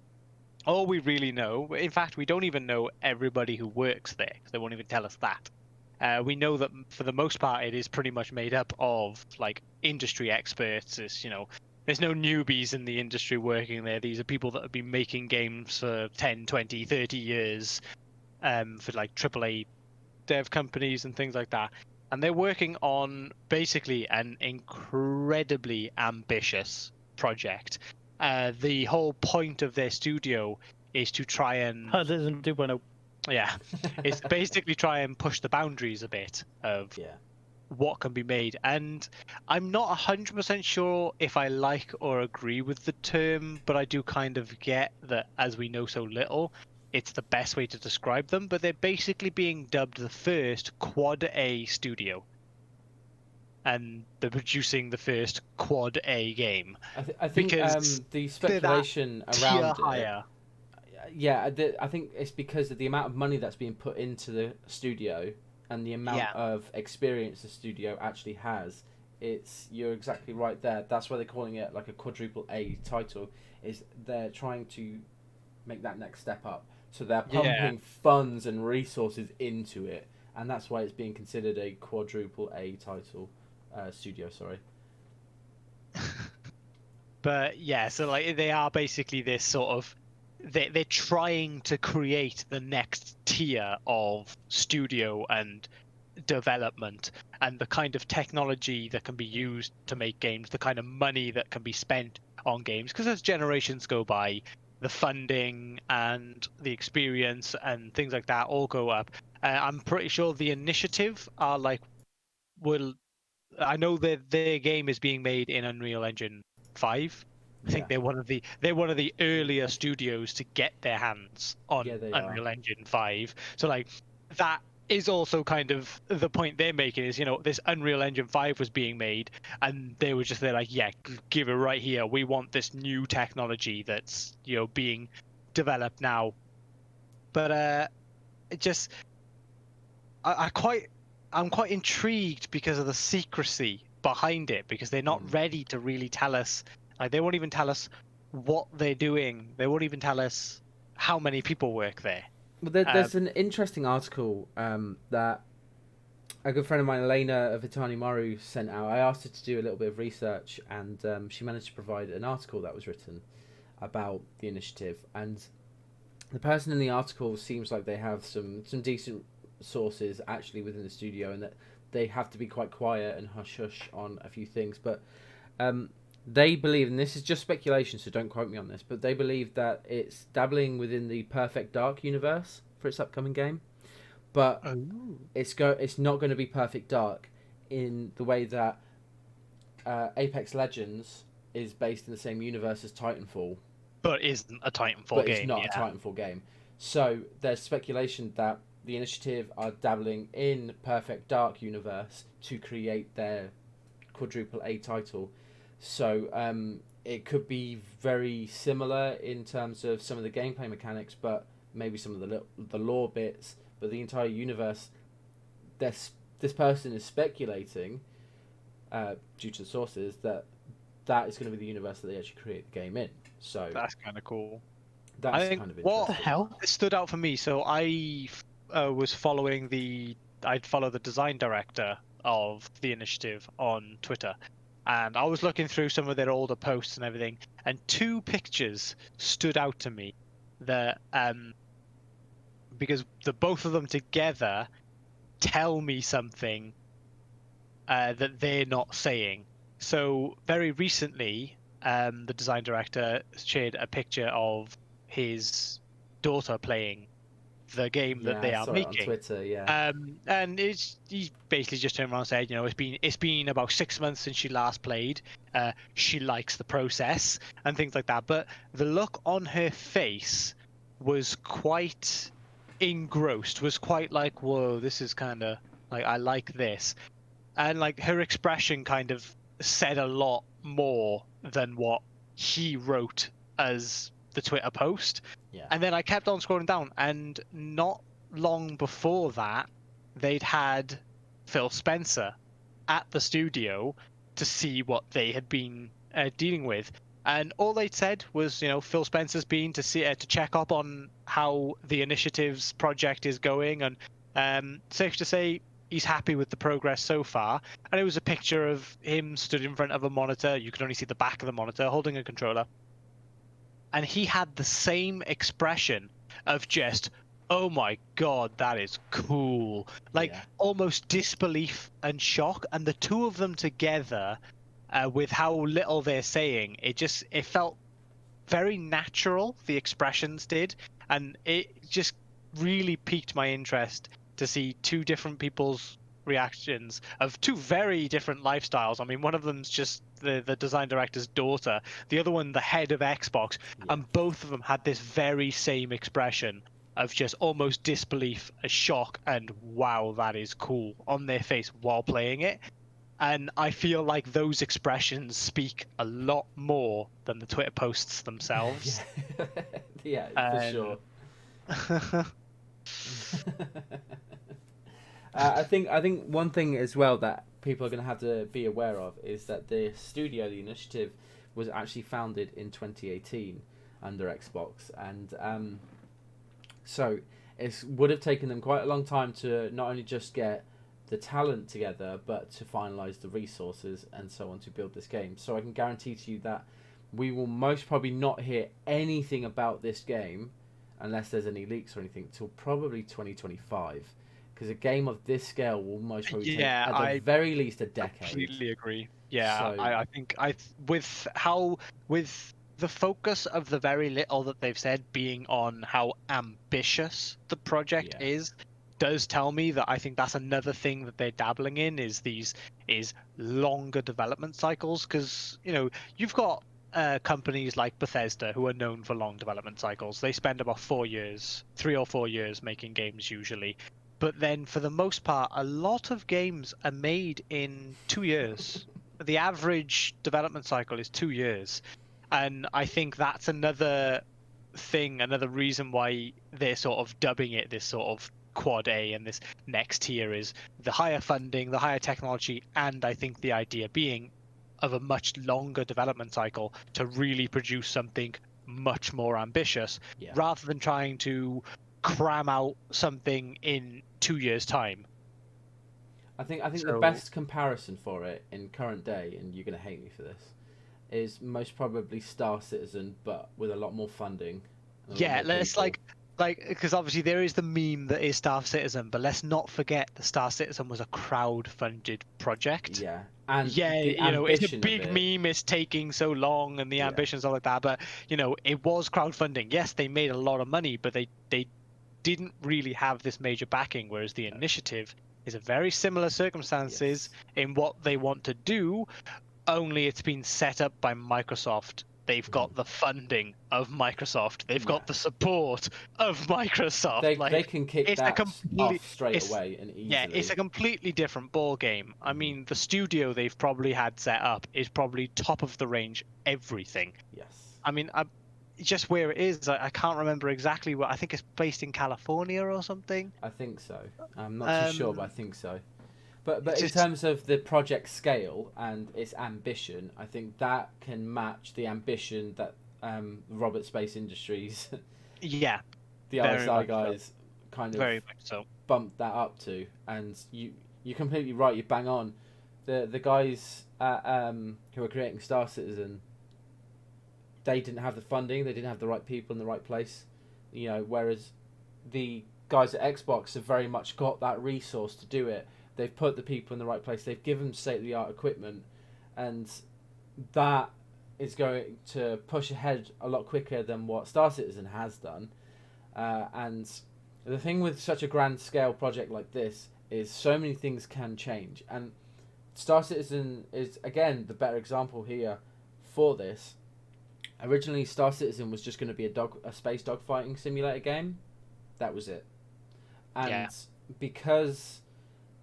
All we really know, in fact, we don't even know everybody who works there. They won't even tell us that. We know that for the most part, it is pretty much made up of like industry experts. There's newbies in the industry working there. These are people that have been making games for 10, 20, 30 years, for like AAA dev companies and things like that. And they're working on basically an incredibly ambitious project. The whole point of their studio is to try and Bethesda 2.0. yeah, it's basically try and push the boundaries a bit of Yeah. what can be made. And I'm not 100% sure if I like or agree with the term, but I do kind of get that as we know so little, it's the best way to describe them. But they're basically being dubbed the first Quad A studio. And they're producing the first Quad A game. I think Because the they're that speculation tier around it, higher. yeah, I think it's because of the amount of money that's being put into the studio and the amount Yeah. of experience the studio actually has. You're exactly right there. That's why they're calling it like a quadruple A title. Is they're trying to make that next step up. So they're Yeah. pumping funds and resources into it, and that's why it's being considered a quadruple A title studio. Sorry. But yeah, so like they are basically this sort of they're trying to create the next tier of studio and development and the kind of technology that can be used to make games, the kind of money that can be spent on games. Because as generations go by, the funding and the experience and things like that all go up. I'm pretty sure the initiative are like I know that their game is being made in Unreal Engine 5. I think Yeah. they're one of the earlier studios to get their hands Yeah, on they are. Unreal Engine 5. So like that is also kind of the point they're making is, this Unreal Engine 5 was being made and they were just there like, yeah, give it right here. We want this new technology that's, being developed now. But it just I'm quite intrigued because of the secrecy behind it, because they're not ready to really tell us. Like, they won't even tell us what they're doing. They won't even tell us how many people work there. Well, there's an interesting article that a good friend of mine, Elena of Itani Maru, sent out. I asked her to do a little bit of research, and she managed to provide an article that was written about the initiative. And the person in the article seems like they have some decent sources actually within the studio, and that they have to be quite quiet and hush hush on a few things. But they believe, and this is just speculation, so don't quote me on this, but they believe that it's dabbling within the Perfect Dark universe for its upcoming game. But it's not going to be Perfect Dark in the way that Apex Legends is based in the same universe as Titanfall, but isn't a Titanfall but game. it's not a Titanfall game. So there's speculation that the initiative are dabbling in Perfect Dark universe to create their quadruple A title. So it could be very similar in terms of some of the gameplay mechanics, but maybe some of the lore bits. But the entire universe, this person is speculating, due to the sources, that is going to be the universe that they actually create the game in. So that's kind of cool. That's I think kind of interesting. What the hell? It stood out for me. So I was following I'd follow the design director of the initiative on Twitter, and I was looking through some of their older posts and everything, and two pictures stood out to me that because the both of them together tell me something that they're not saying. So very recently, the design director shared a picture of his daughter playing the game that they are making on Twitter, yeah. and he basically just turned around and said, it's been about 6 months since she last played. She likes the process and things like that, but the look on her face was quite engrossed, was quite like, whoa, this is kind of like, I like this. And like her expression kind of said a lot more than what he wrote as the Twitter post. Yeah. And then I kept on scrolling down, and not long before that, they'd had Phil Spencer at the studio to see what they had been dealing with. And all they'd said was, Phil Spencer's been to check up on how the initiative's project is going, and safe to say, he's happy with the progress so far. And it was a picture of him stood in front of a monitor. You could only see the back of the monitor holding a controller. And he had the same expression of just, oh my God, that is cool. Like almost disbelief and shock. And the two of them together, with how little they're saying, it felt very natural, the expressions did. And it just really piqued my interest to see two different people's reactions of two very different lifestyles. I mean, one of them's just the design director's daughter, the other one the head of Xbox, and both of them had this very same expression of just almost disbelief, a shock, and wow, that is cool on their face while playing it. And I feel like those expressions speak a lot more than the Twitter posts themselves. Yeah, for sure. I think one thing as well that people are going to have to be aware of is that the studio, the initiative, was actually founded in 2018 under Xbox, and so it would have taken them quite a long time to not only just get the talent together, but to finalize the resources and so on to build this game. So I can guarantee to you that we will most probably not hear anything about this game, unless there's any leaks or anything, till probably 2025. Because a game of this scale will most probably take at the very least a decade. I completely agree. Yeah, so, I think with the focus of the very little that they've said being on how ambitious the project is, does tell me that I think that's another thing that they're dabbling in is longer development cycles. Because you've got companies like Bethesda who are known for long development cycles. They spend about 3 or 4 years making games usually. But then, for the most part, a lot of games are made in 2 years. The average development cycle is 2 years. And I think that's another reason why they're sort of dubbing it this sort of Quad A, and this next tier is the higher funding, the higher technology, and I think the idea being of a much longer development cycle to really produce something much more ambitious, rather than trying to cram out something in 2 years' time. I think the best comparison for it in current day, and you're going to hate me for this, is most probably Star Citizen, but with a lot more funding. Yeah, let's like because obviously there is the meme that is Star Citizen, but let's not forget that Star Citizen was a crowd-funded project. Yeah, and it's a big meme. It's taking so long, and the ambitions all like that. But it was crowdfunding. Yes, they made a lot of money, but they didn't really have this major backing. Whereas the initiative is a very similar circumstances in what they want to do. Only it's been set up by Microsoft. They've got the funding of Microsoft. They've got the support of Microsoft. They can kick that off straight away and easily. Yeah, it's a completely different ball game. I mean, the studio they've probably had set up is probably top of the range everything. Yes. I mean, just where it is, I can't remember exactly what. I think it's based in California or something. I think so. I'm not too sure, but I think so. But in terms of the project scale and its ambition, I think that can match the ambition that Robert Space Industries, the RSI guys, kind of bumped that up to. And you're completely right. You bang on. The guys who are creating Star Citizen, they didn't have the funding. They didn't have the right people in the right place. Whereas the guys at Xbox have very much got that resource to do it. They've put the people in the right place. They've given state-of-the-art equipment, and that is going to push ahead a lot quicker than what Star Citizen has done. And the thing with such a grand-scale project like this is so many things can change. And Star Citizen is, again, the better example here for this. Originally, Star Citizen was just going to be a space dogfighting simulator game. That was it. And because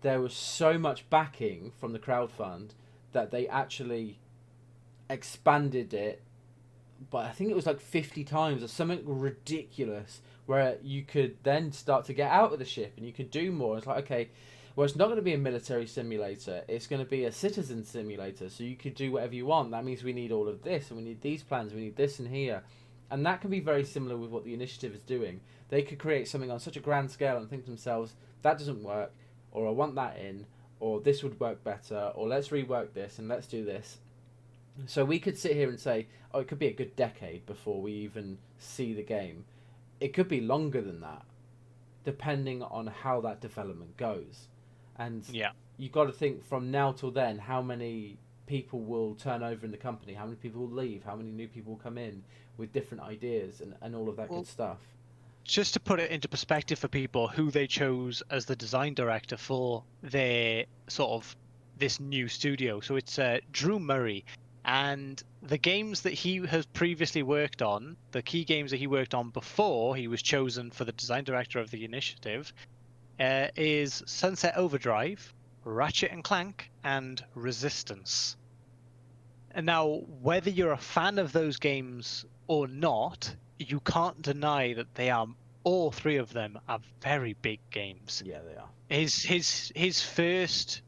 there was so much backing from the crowdfund that they actually expanded it, but I think it was like 50 times or something ridiculous, where you could then start to get out of the ship and you could do more. It's like, okay, well, it's not going to be a military simulator. It's going to be a citizen simulator, so you could do whatever you want. That means we need all of this, and we need these plans, we need this and here. And that can be very similar with what the initiative is doing. They could create something on such a grand scale and think to themselves, that doesn't work. or I want that in, or this would work better, or let's rework this and let's do this. So we could sit here and say, oh, it could be a good decade before we even see the game. It could be longer than that, depending on how that development goes. And you got to think from now till then, how many people will turn over in the company, how many people will leave, how many new people will come in with different ideas and all of that good stuff. Just to put it into perspective for people, who they chose as the design director for their sort of this new studio. So it's Drew Murray. And the games that he has previously worked on, the key games that he worked on before he was chosen for the design director of the initiative, is Sunset Overdrive, Ratchet and Clank, and Resistance. And now, whether you're a fan of those games or not, you can't deny that they are, all three of them are very big games. Yeah, they are. His first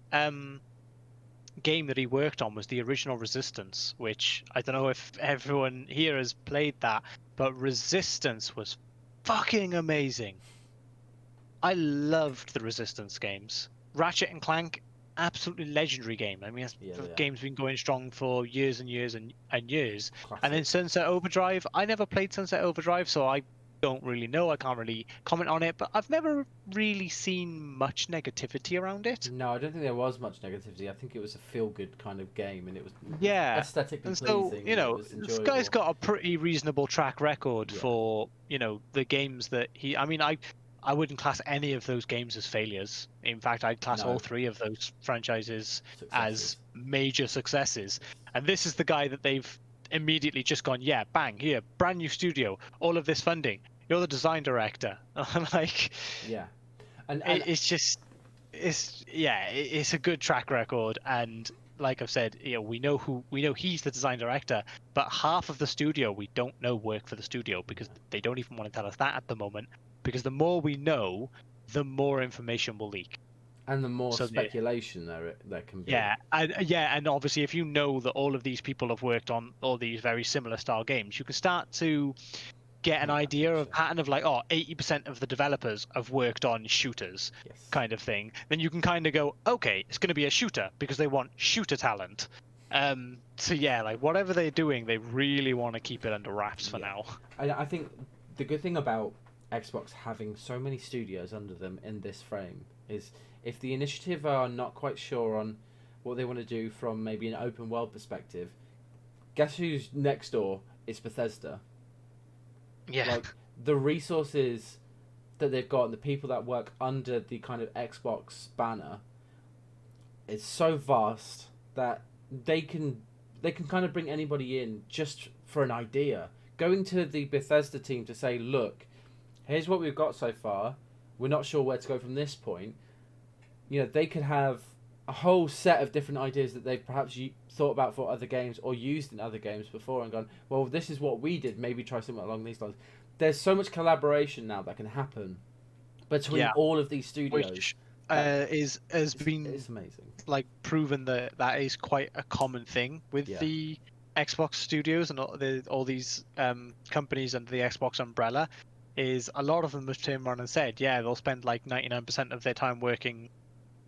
game that he worked on was the original Resistance, which I don't know if everyone here has played that, but Resistance was fucking amazing. I loved the Resistance games. Ratchet and Clank, absolutely legendary game. I mean, game's been going strong for years and years and years. Classic. And then Sunset Overdrive, I never played Sunset Overdrive, so I don't really know. I can't really comment on it, but I've never really seen much negativity around it. No, I don't think there was much negativity. I think it was a feel-good kind of game, and it was aesthetically pleasing. So, you know, this guy's got a pretty reasonable track record for, you know, the games that he... I mean, I wouldn't class any of those games as failures. In fact, I'd class all three of those franchises as major successes. And this is the guy that they've immediately just gone, yeah, bang, here, brand new studio, all of this funding. You're the design director. Like, yeah, and it's a good track record. And like I've said, you know, we know he's the design director, but half of the studio we don't know work for the studio because they don't even want to tell us that at the moment. Because the more we know, the more information will leak. And the more speculation there can be. And obviously if you know that all of these people have worked on all these very similar style games, you can start to get an idea of a pattern of like, 80% of the developers have worked on shooters, kind of thing. Then you can kind of go, okay, it's going to be a shooter because they want shooter talent. So yeah, like whatever they're doing, they really want to keep it under wraps for now. I think the good thing about Xbox having so many studios under them in this frame is if the initiative are not quite sure on what they want to do from maybe an open world perspective, guess who's next door? It's Bethesda. Yeah. Like the resources that they've got and the people that work under the kind of Xbox banner is so vast that they can kind of bring anybody in just for an idea. Going to the Bethesda team to say, look, here's what we've got so far. We're not sure where to go from this point. You know, they could have a whole set of different ideas that they've perhaps thought about for other games or used in other games before and gone, well, this is what we did. Maybe try something along these lines. There's so much collaboration now that can happen between all of these studios. Which has been amazing. Like proven that is quite a common thing with the Xbox studios and all these companies under the Xbox umbrella. Is a lot of them have turned around and said, yeah, they'll spend like 99% of their time working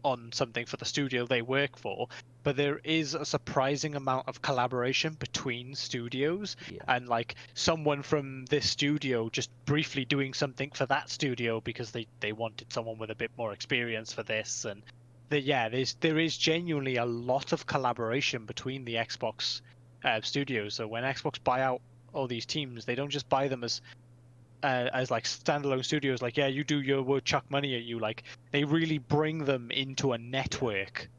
on something for the studio they work for, but there is a surprising amount of collaboration between studios, and like someone from this studio just briefly doing something for that studio because they wanted someone with a bit more experience for this, and there is genuinely a lot of collaboration between the Xbox studios. So when Xbox buy out all these teams, they don't just buy them as like standalone studios, like, yeah, you do your work, chuck money at you. Like, they really bring them into a network.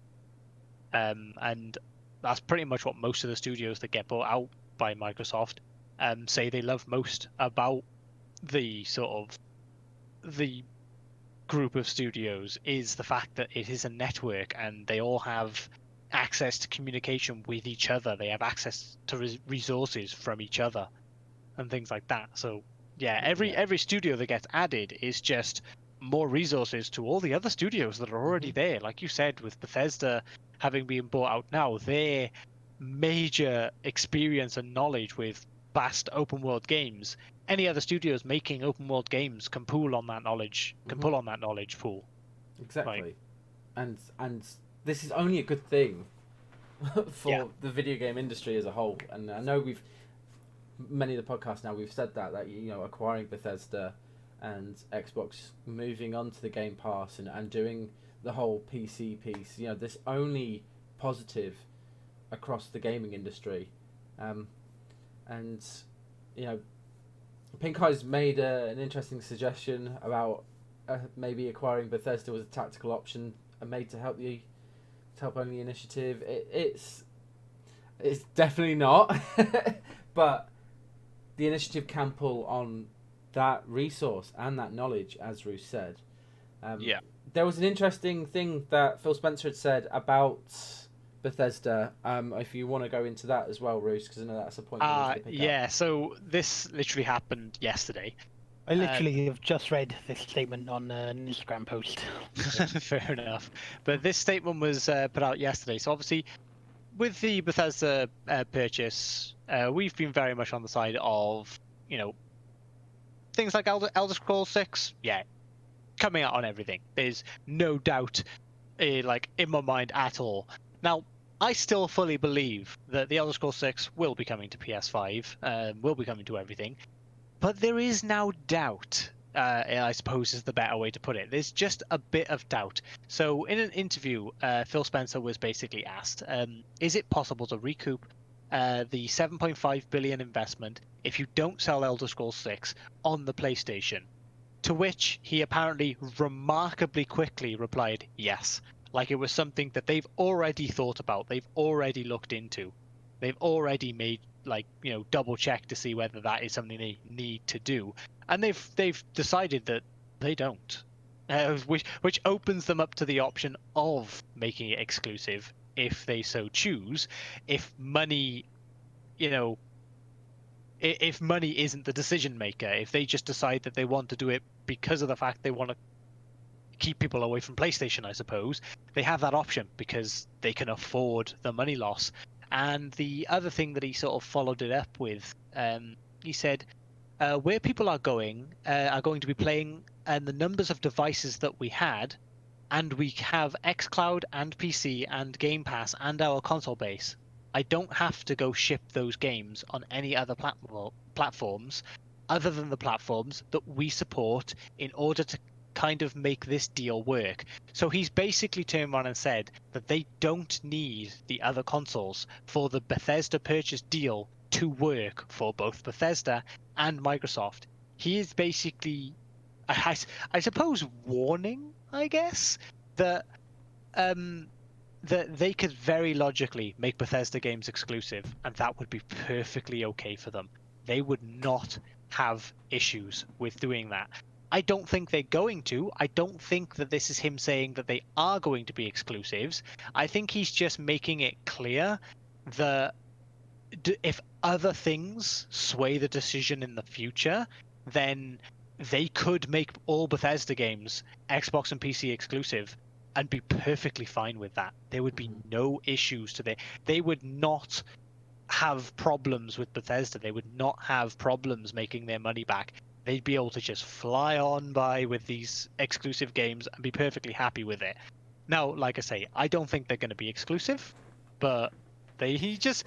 And that's pretty much what most of the studios that get bought out by Microsoft say they love most about the sort of the group of studios, is the fact that it is a network and they all have access to communication with each other. They have access to resources from each other and things like that. So yeah, every studio that gets added is just more resources to all the other studios that are already there. Like you said, with Bethesda having been bought out now, their major experience and knowledge with vast open world games, any other studios making open world games can pull on that knowledge, pull on that knowledge pool. Exactly. and this is only a good thing for Yeah. the video game industry as a whole. And I know many of the podcasts now we've said that acquiring Bethesda and Xbox moving on to the Game Pass and doing the whole PC piece, this only positive across the gaming industry. And Pink Eye's made an interesting suggestion about maybe acquiring Bethesda was a tactical option and made to help only initiative. It's definitely not, but the initiative can pull on that resource and that knowledge, as Roos said. There was an interesting thing that Phil Spencer had said about Bethesda. If you want to go into that as well, Roos, because I know that's a point you wanted to pick up. So this literally happened yesterday. I literally have just read this statement on an Instagram post. Fair enough. But this statement was put out yesterday. So obviously, with the Bethesda purchase, we've been very much on the side of, things like Elder Scrolls 6. Yeah, coming out on everything. There's no doubt, in my mind at all. Now, I still fully believe that the Elder Scrolls 6 will be coming to PS5, will be coming to everything. But there is now doubt, I suppose is the better way to put it. There's just a bit of doubt. So in an interview, Phil Spencer was basically asked, is it possible to recoup the 7.5 billion investment if you don't sell Elder Scrolls 6 on the PlayStation? To which he apparently remarkably quickly replied, yes. Like it was something that they've already thought about, they've already looked into, they've already made double check to see whether that is something they need to do, and they've decided that they don't, which opens them up to the option of making it exclusive if they so choose. If money, if money isn't the decision maker, if they just decide that they want to do it because of the fact they want to keep people away from PlayStation, I suppose they have that option because they can afford the money loss. And the other thing that he sort of followed it up with, he said, where people are going to be playing, and the numbers of devices that we had, and we have xCloud and PC and Game Pass and our console base. I don't have to go ship those games on any other platforms other than the platforms that we support in order to kind of make this deal work. So he's basically turned around and said that they don't need the other consoles for the Bethesda purchase deal to work for both Bethesda and Microsoft. He is basically, I suppose, warning, I guess, that that they could very logically make Bethesda games exclusive, and that would be perfectly okay for them. They would not have issues with doing that. I don't think they're going to. I don't think that this is him saying that they are going to be exclusives. I think he's just making it clear that if other things sway the decision in the future, then they could make all Bethesda games Xbox and PC exclusive and be perfectly fine with that. There would be no issues to that. They would not have problems with Bethesda. They would not have problems making their money back. They'd be able to just fly on by with these exclusive games and be perfectly happy with it. Now, like I say, I don't think they're going to be exclusive, but he just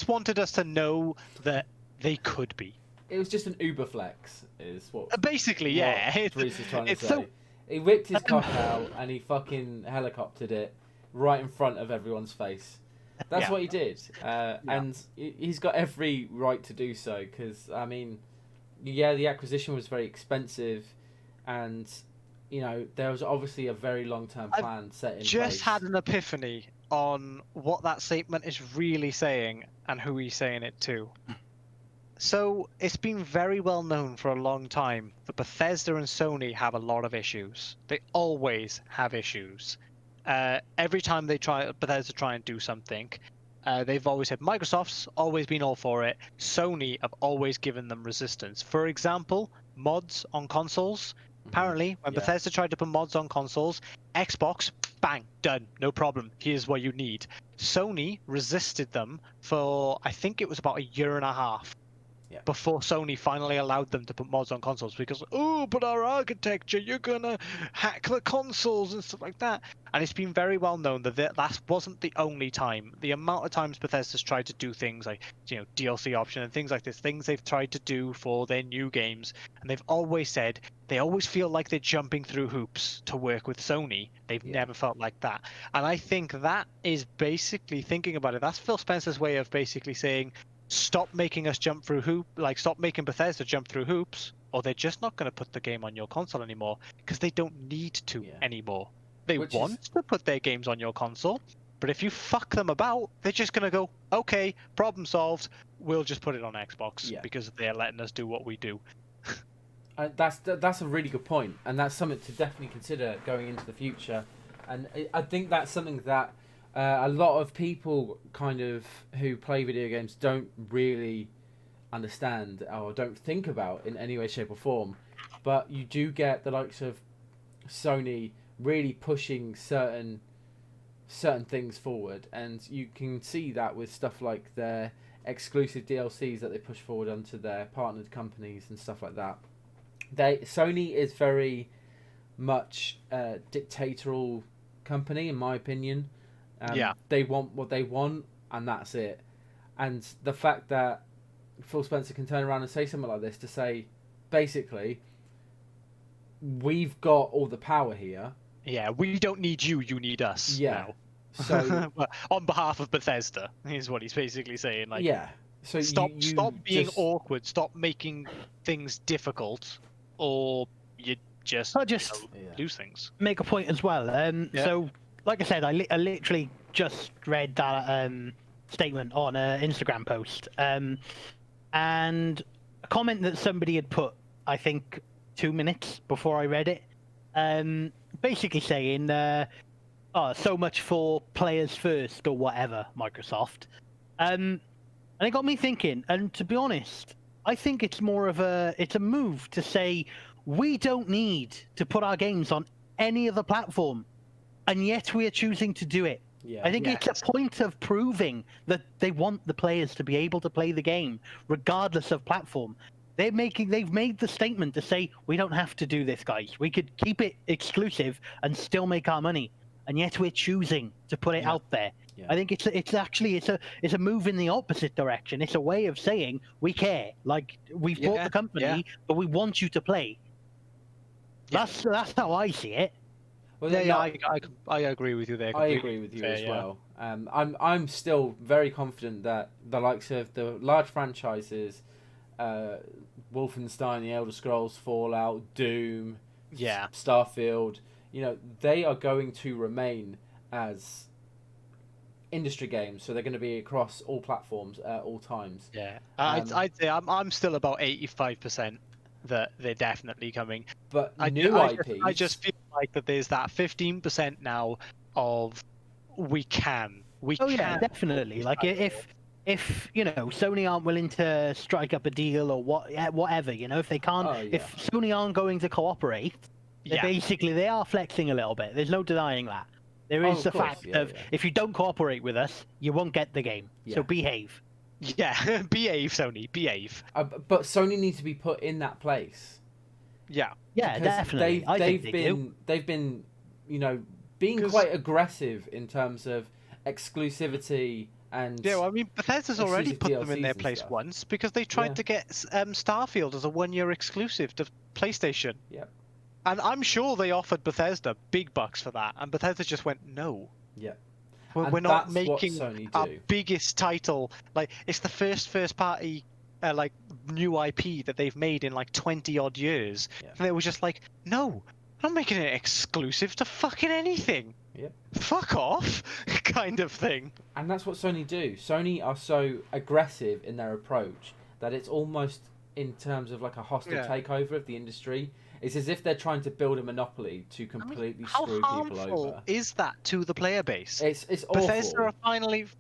wanted us to know that they could be. It was just an Uber flex, is what. Basically, yeah. Bruce is trying to say. So, he whipped his cock out and he fucking helicoptered it right in front of everyone's face. That's what he did, and he's got every right to do so. Because I mean, the acquisition was very expensive, and there was obviously a very long-term plan set in place. Just had an epiphany on what that statement is really saying and who he's saying it to. So it's been very well known for a long time that Bethesda and Sony have a lot of issues. They always have issues. Every time Bethesda try and do something, they've always said Microsoft's always been all for it. Sony have always given them resistance. For example, mods on consoles. Apparently, when Bethesda tried to put mods on consoles, Xbox, bang, done, no problem. Here's what you need. Sony resisted them for, I think it was about a year and a half. before Sony finally allowed them to put mods on consoles because, oh, but our architecture, you're gonna hack the consoles and stuff like that. And it's been very well known that that wasn't the only time. The amount of times Bethesda's tried to do things like, DLC option and things like this, things they've tried to do for their new games, and they've always said they always feel like they're jumping through hoops to work with Sony. They've never felt like that. And I think that is basically, thinking about it, that's Phil Spencer's way of basically saying, stop making us jump through stop making Bethesda jump through hoops, or they're just not going to put the game on your console anymore because they don't need to anymore. They want to put their games on your console, but if you fuck them about, they're just going to go, okay, problem solved, we'll just put it on Xbox because they're letting us do what we do. That's a really good point, and that's something to definitely consider going into the future. And I think that's something that a lot of people who play video games don't really understand or don't think about in any way, shape or form. But you do get the likes of Sony really pushing certain things forward, and you can see that with stuff like their exclusive DLCs that they push forward onto their partnered companies and stuff like that. Sony is very much a dictatorial company, in my opinion. They want what they want, and that's it. And the fact that Phil Spencer can turn around and say something like this, to say, basically, we've got all the power here. Yeah, we don't need you, you need us now. So, on behalf of Bethesda, is what he's basically saying. Like, so stop being awkward, stop making things difficult, or you just lose things. Make a point as well. So, like I said, I literally just read that statement on an Instagram post, and a comment that somebody had put, I think, 2 minutes before I read it, basically saying, so much for players first or whatever, Microsoft. And it got me thinking, and to be honest, I think it's more of a move to say we don't need to put our games on any other platform, and yet we are choosing to do it. I think it's a point of proving that they want the players to be able to play the game regardless of platform. They've made the statement to say we don't have to do this, guys. We could keep it exclusive and still make our money, and yet we're choosing to put it out there. I think it's a move in the opposite direction. It's a way of saying we care. Like, we've bought the company, but we want you to play. That's how I see it. Well, I agree with you there. I agree with you as well. I'm still very confident that the likes of the large franchises, Wolfenstein, The Elder Scrolls, Fallout, Doom, Starfield, they are going to remain as industry games, so they're going to be across all platforms at all times. I'd say I'm still about 85% that they're definitely coming. But I just feel like that there's that 15% now of we can. Yeah, definitely. Like, if Sony aren't willing to strike up a deal or whatever, if they can't, if Sony aren't going to cooperate, they are flexing a little bit. There's no denying that. There is the fact of if you don't cooperate with us, you won't get the game. So behave. Yeah, behave, Sony, behave. But Sony needs to be put in that place. Yeah, definitely. They've been, being quite aggressive in terms of exclusivity and. Yeah, well, I mean, Bethesda's already put them in their place once because they tried to get Starfield as a 1-year exclusive to PlayStation. Yep. And I'm sure they offered Bethesda big bucks for that, and Bethesda just went no. Yeah. We're not making our biggest title. Like, it's the first party new IP that they've made in 20 odd years. And they were just like, no, I'm not making it exclusive to fucking anything. Fuck off, kind of thing. And that's what Sony do. Sony are so aggressive in their approach that it's almost in terms of like a hostile takeover of the industry. It's as if they're trying to build a monopoly to completely screw people over. How harmful is that to the player base? It's awful.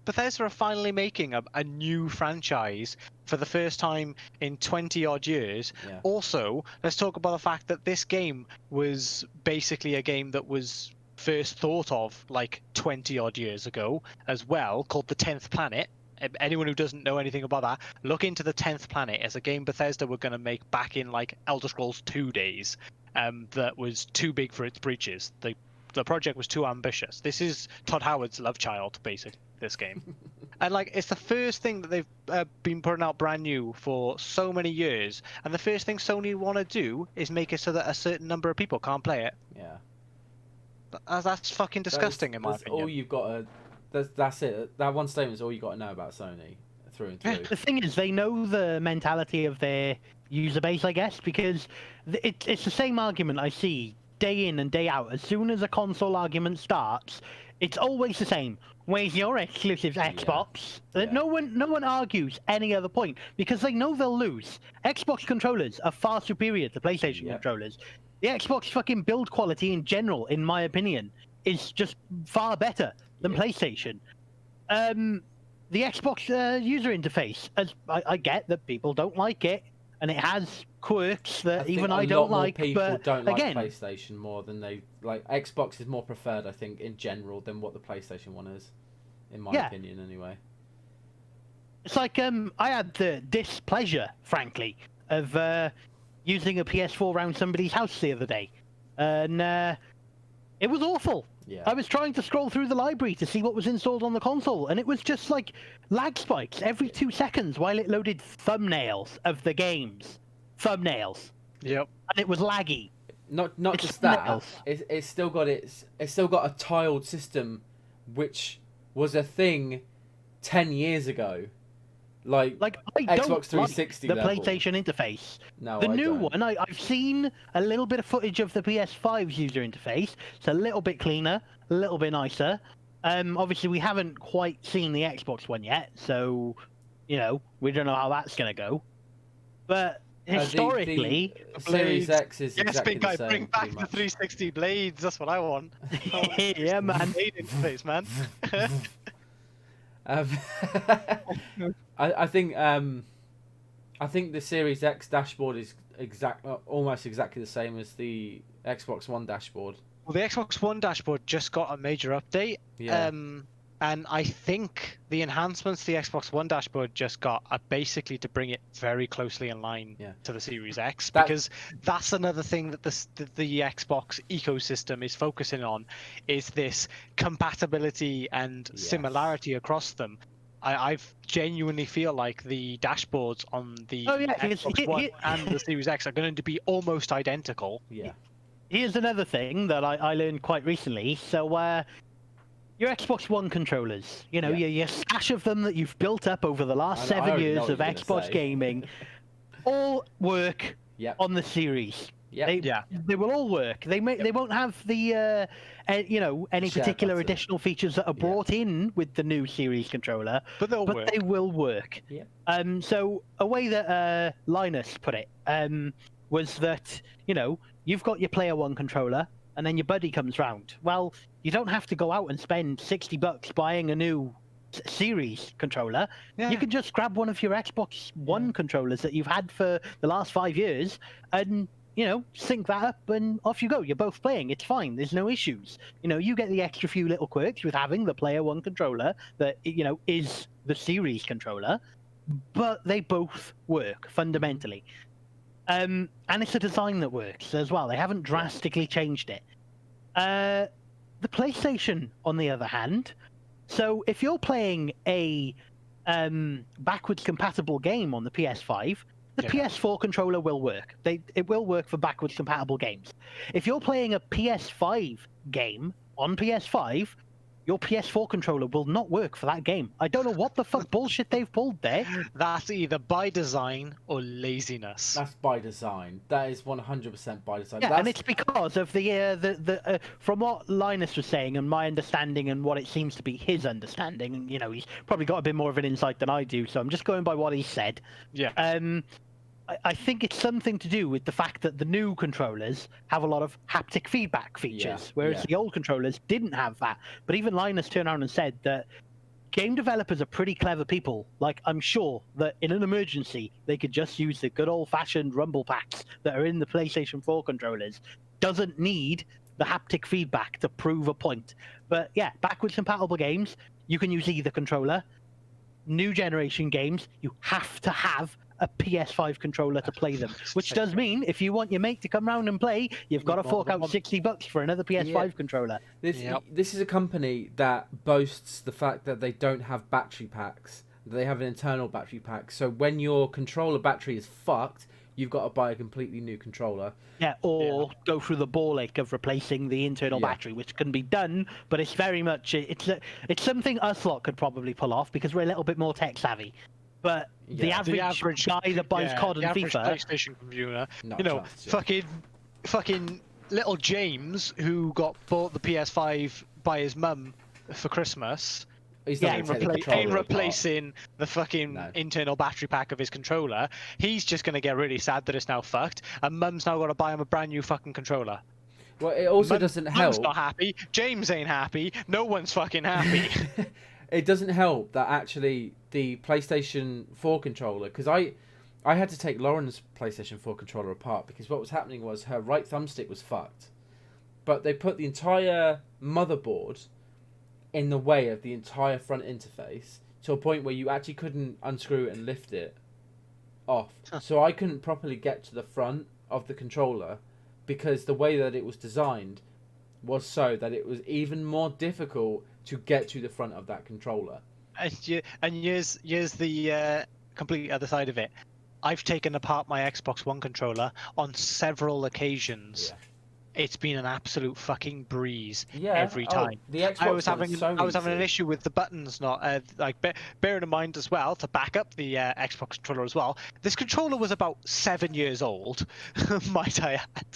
Bethesda are finally making a new franchise for the first time in 20 odd years. Also, let's talk about the fact that this game was basically a game that was first thought of 20 odd years ago as well, called the 10th Planet. anyone who doesn't know anything about that, look into the 10th Planet. It's a game Bethesda were going to make back in like Elder Scrolls 2 days. That was too big for its breeches. The project was too ambitious. This is Todd Howard's love child, basically. This game, and like it's the first thing that they've been putting out brand new for so many years, and the first thing Sony want to do is make it so that a certain number of people can't play it. Yeah. That's fucking disgusting in my that's opinion. all you've got to. That's it. That one statement is all you got to know about Sony through and through. The thing is, they know the mentality of their user base, I guess, because it's the same argument I see day in and day out. As soon as a console argument starts, it's always the same. Where's your exclusive Xbox? Yeah. No one argues any other point because they know they'll lose. Xbox controllers are far superior to PlayStation controllers. The Xbox fucking build quality in general, in my opinion, is just far better than PlayStation. The Xbox user interface, as I get that people don't like it, and it has quirks that even I don't like. People don't like again, PlayStation more than they like. Xbox is more preferred, I think, in general than what the PlayStation one is, in my opinion, anyway. It's like I had the displeasure, frankly, of using a PS4 around somebody's house the other day, and it was awful. Yeah. I was trying to scroll through the library to see what was installed on the console, and it was just like lag spikes every 2 seconds while it loaded thumbnails of the games. Thumbnails. Yep. And it was laggy. Not just that. It's still got a tiled system, which was a thing 10 years ago. Like I Xbox don't 360 like the level. PlayStation interface. No, the I new don't. one, I've seen a little bit of footage of the PS5's user interface. It's a little bit cleaner, a little bit nicer. Obviously, we haven't quite seen the Xbox one yet, so we don't know how that's gonna go. But historically, the Series X is exactly the same. Bring back pretty the much. 360 blades. That's what I want. yeah, man. Blade interface, man. I think the Series X dashboard is almost exactly the same as the Xbox One dashboard. Well, the Xbox One dashboard just got a major update. Yeah. And I think the enhancements the Xbox One dashboard just got are basically to bring it very closely in line to the Series X, because that's another thing that the Xbox ecosystem is focusing on, is this compatibility and similarity across them. I genuinely feel like the dashboards on the Xbox One and the Series X are going to be almost identical. Yeah. Here's another thing that I learned quite recently. So, your Xbox One controllers, your stash of them that you've built up over the last 7 years of Xbox gaming, all work on the Series. Yeah. They will all work. They won't have the any particular additional features that are brought in with the new Series controller, but they will work. Yeah. So a way that Linus put it was that you've got your Player One controller, and then your buddy comes round. Well, you don't have to go out and spend $60 buying a new Series controller. Yeah. You can just grab one of your Xbox One controllers that you've had for the last 5 years and sync that up, and off you go. You're both playing. It's fine. There's no issues. You get the extra few little quirks with having the Player One controller that is the Series controller, but they both work fundamentally. And it's a design that works as well. They haven't drastically changed it. The PlayStation, on the other hand, so if you're playing a backwards compatible game on the PS5, the PS4 controller will work. It will work for backwards compatible games. If you're playing a PS5 game on PS5, your PS4 controller will not work for that game. I don't know what the fuck bullshit they've pulled there. That's either by design or laziness. That's by design. That is 100% by design. Yeah, and it's because of the from what Linus was saying and my understanding and what it seems to be his understanding. And he's probably got a bit more of an insight than I do, so I'm just going by what he said. Yeah. I think it's something to do with the fact that the new controllers have a lot of haptic feedback features, whereas the old controllers didn't have that. But even Linus turned around and said that game developers are pretty clever people. Like, I'm sure that in an emergency, they could just use the good old-fashioned rumble packs that are in the PlayStation 4 controllers. Doesn't need the haptic feedback to prove a point. But yeah, backwards compatible games, you can use either controller. new generation games, you have to have a PS5 controller to play them, which does mean if you want your mate to come round and play, you've got to fork out $60 for another PS5 controller. This is a company that boasts the fact that they don't have battery packs. They have an internal battery pack. So when your controller battery is fucked, you've got to buy a completely new controller. Yeah, or go through the ball ache of replacing the internal battery, which can be done, but it's very much it's something us lot could probably pull off because we're a little bit more tech savvy. But the average guy that buys COD and FIFA, PlayStation computer, fucking little James who got bought the PS5 by his mum for Christmas. Ain't replacing the fucking internal battery pack of his controller. He's just gonna get really sad that it's now fucked, and Mum's now got to buy him a brand new fucking controller. Well, it also doesn't help. Mum's not happy. James ain't happy. No one's fucking happy. It doesn't help that actually the PlayStation 4 controller, because I had to take Lauren's PlayStation 4 controller apart because what was happening was her right thumbstick was fucked, but they put the entire motherboard in the way of the entire front interface to a point where you actually couldn't unscrew it and lift it off. So I couldn't properly get to the front of the controller because the way that it was designed was so that it was even more difficult to get to the front of that controller. And here's the completely other side of it. I've taken apart my Xbox One controller on several occasions. Yeah. It's been an absolute fucking breeze every time. The Xbox I was having an issue with the buttons not bearing in mind as well to back up the Xbox controller as well. This controller was about 7 years old, might I add.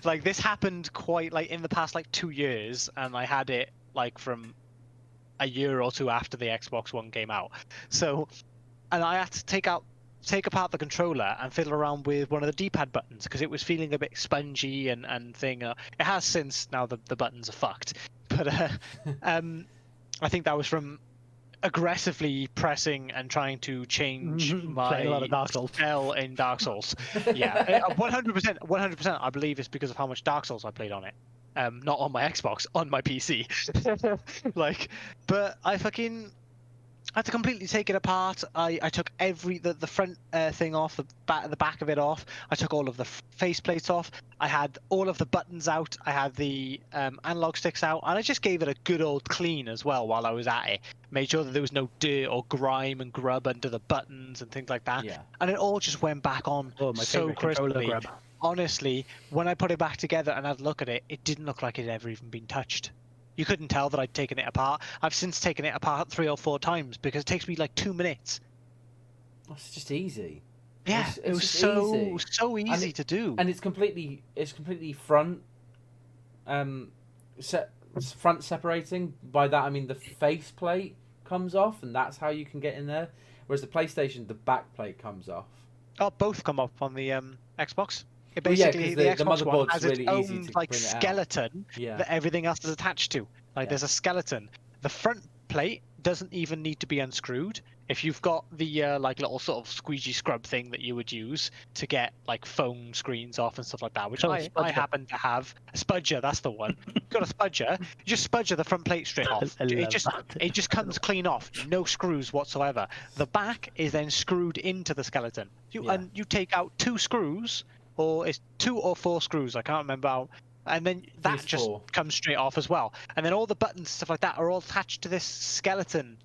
Like this happened quite like in the past 2 years, and I had it from a year or two after the Xbox One came out. So, and I had to take apart the controller and fiddle around with one of the D-pad buttons because it was feeling a bit spongy and thing. It has since now the buttons are fucked, but I think that was from aggressively pressing and trying to change my a lot of Dark Souls. spell in Dark Souls. Yeah, 100%. I believe it's because of how much Dark Souls I played on it. Not on my Xbox, on my PC. But I had to completely take it apart. I took the front thing off, the back of it off. I took all of the face plates off. I had all of the buttons out. I had the analog sticks out, and I just gave it a good old clean as well while I was at it. Made sure that there was no dirt or grime and grub under the buttons and things like that. Yeah. And it all just went back on so crisply. Honestly, when I put it back together and had a look at it, it didn't look like it had ever even been touched. You couldn't tell that I'd taken it apart. I've since taken it apart 3 or 4 times because it takes me 2 minutes. It's just easy. Yeah, it was so easy to do. And it's completely front front separating. By that I mean the face plate comes off, and that's how you can get in there. Whereas the PlayStation, the back plate comes off. Oh, both come off on the Xbox. It basically the Xbox One has its own skeleton that everything else is attached to. There's a skeleton. The front plate doesn't even need to be unscrewed. If you've got the little sort of squeegee scrub thing that you would use to get phone screens off and stuff like that, which I happen to have. A spudger, that's the one. You've got a spudger. You just spudger the front plate straight off. It just comes clean off. No screws whatsoever. The back is then screwed into the skeleton. And you take out 2 screws. Or it's 2 or 4 screws, I can't remember how, and then that just comes straight off as well. And then all the buttons, stuff like that, are all attached to this skeleton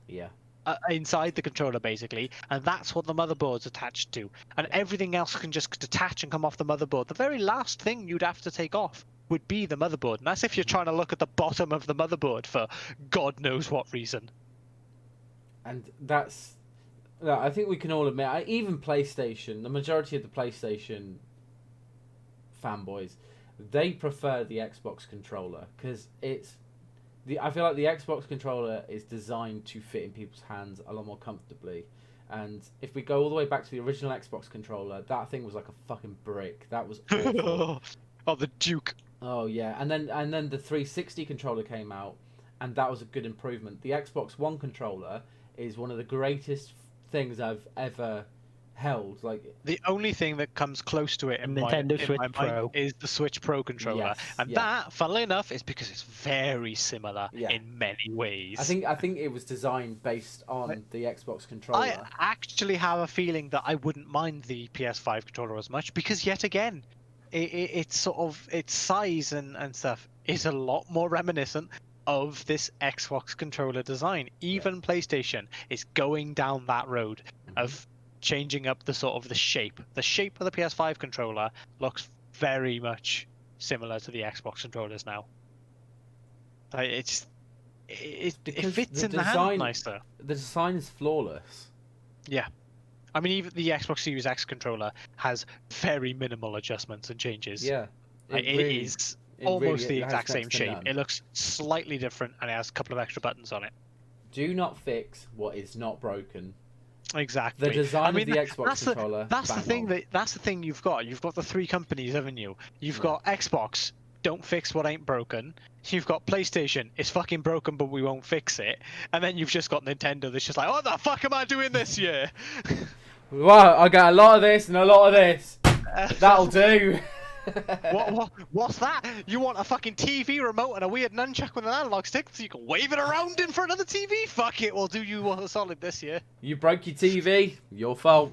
inside the controller, basically, and that's what the motherboard's attached to. And everything else can just detach and come off the motherboard. The very last thing you'd have to take off would be the motherboard, and that's if you're trying to look at the bottom of the motherboard for God knows what reason. And I think we can all admit, even PlayStation, the majority of the PlayStation fanboys, they prefer the Xbox controller because I feel like the Xbox controller is designed to fit in people's hands a lot more comfortably. And if we go all the way back to the original Xbox controller, that thing was like a fucking brick. That was awful. The Duke. Oh yeah, and then the 360 controller came out, and that was a good improvement. The Xbox One controller is one of the greatest things I've ever held. Like, the only thing that comes close to it in Nintendo my Switch mind Pro. is the Switch Pro controller, yes, and yeah. that, funnily enough, is because it's very similar Yeah. in many ways. I think it was designed based on the Xbox controller. I actually have a feeling that I wouldn't mind the PS5 controller as much, because yet again, it's sort of its size and stuff is a lot more reminiscent of this Xbox controller design. Even PlayStation is going down that road of changing up the sort of the shape. The shape of the PS5 controller looks very much similar to the Xbox controllers now. Like, it fits in the hand nicer. The design is flawless. Yeah. I mean, even the Xbox Series X controller has very minimal adjustments and changes. Yeah. It is almost the exact same shape. None. It looks slightly different, and it has a couple of extra buttons on it. Do not fix what is not broken. Exactly. The design of the Xbox controller. That's the thing you've got. You've got the three companies, haven't you? You've got Xbox, don't fix what ain't broken. You've got PlayStation, it's fucking broken, but we won't fix it. And then you've just got Nintendo that's just like, what the fuck am I doing this year? Wow, I got a lot of this and a lot of this. That'll do. What's that? You want a fucking TV remote and a weird nunchuck with an analog stick so you can wave it around in front of the TV? Fuck it, we'll do you a solid this year. You broke your TV, your fault.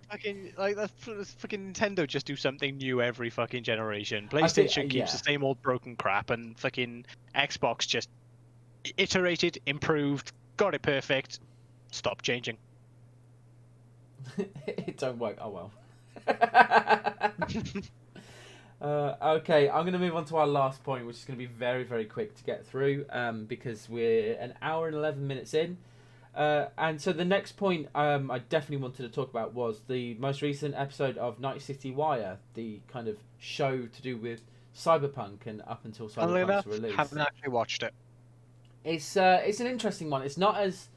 Fucking like that's fucking Nintendo just do something new every fucking generation. PlayStation keeps the same old broken crap, and fucking Xbox just iterated, improved, got it perfect, stopped changing. It don't work. Oh well. Okay, I'm going to move on to our last point, which is going to be very, very quick to get through, because we're an hour and 11 minutes in. And so the next point I definitely wanted to talk about was the most recent episode of Night City Wire, the kind of show to do with Cyberpunk and up until Cyberpunk's release. Haven't actually watched it. It's an interesting one. It's not as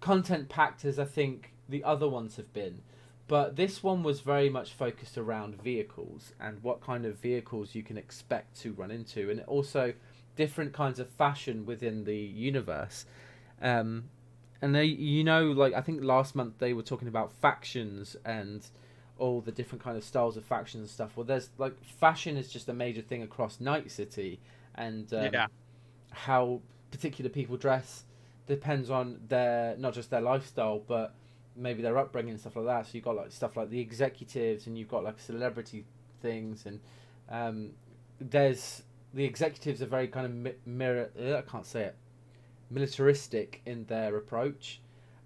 content packed as I think the other ones have been. But this one was very much focused around vehicles and what kind of vehicles you can expect to run into, and also different kinds of fashion within the universe. And they, like I think last month they were talking about factions and all the different kind of styles of factions and stuff. Well, there's like fashion is just a major thing across Night City, and how particular people dress depends on their not just their lifestyle, but maybe their upbringing and stuff like that. So you've got like stuff like the executives, and you've got like celebrity things, and there's the executives are very kind of militaristic in their approach,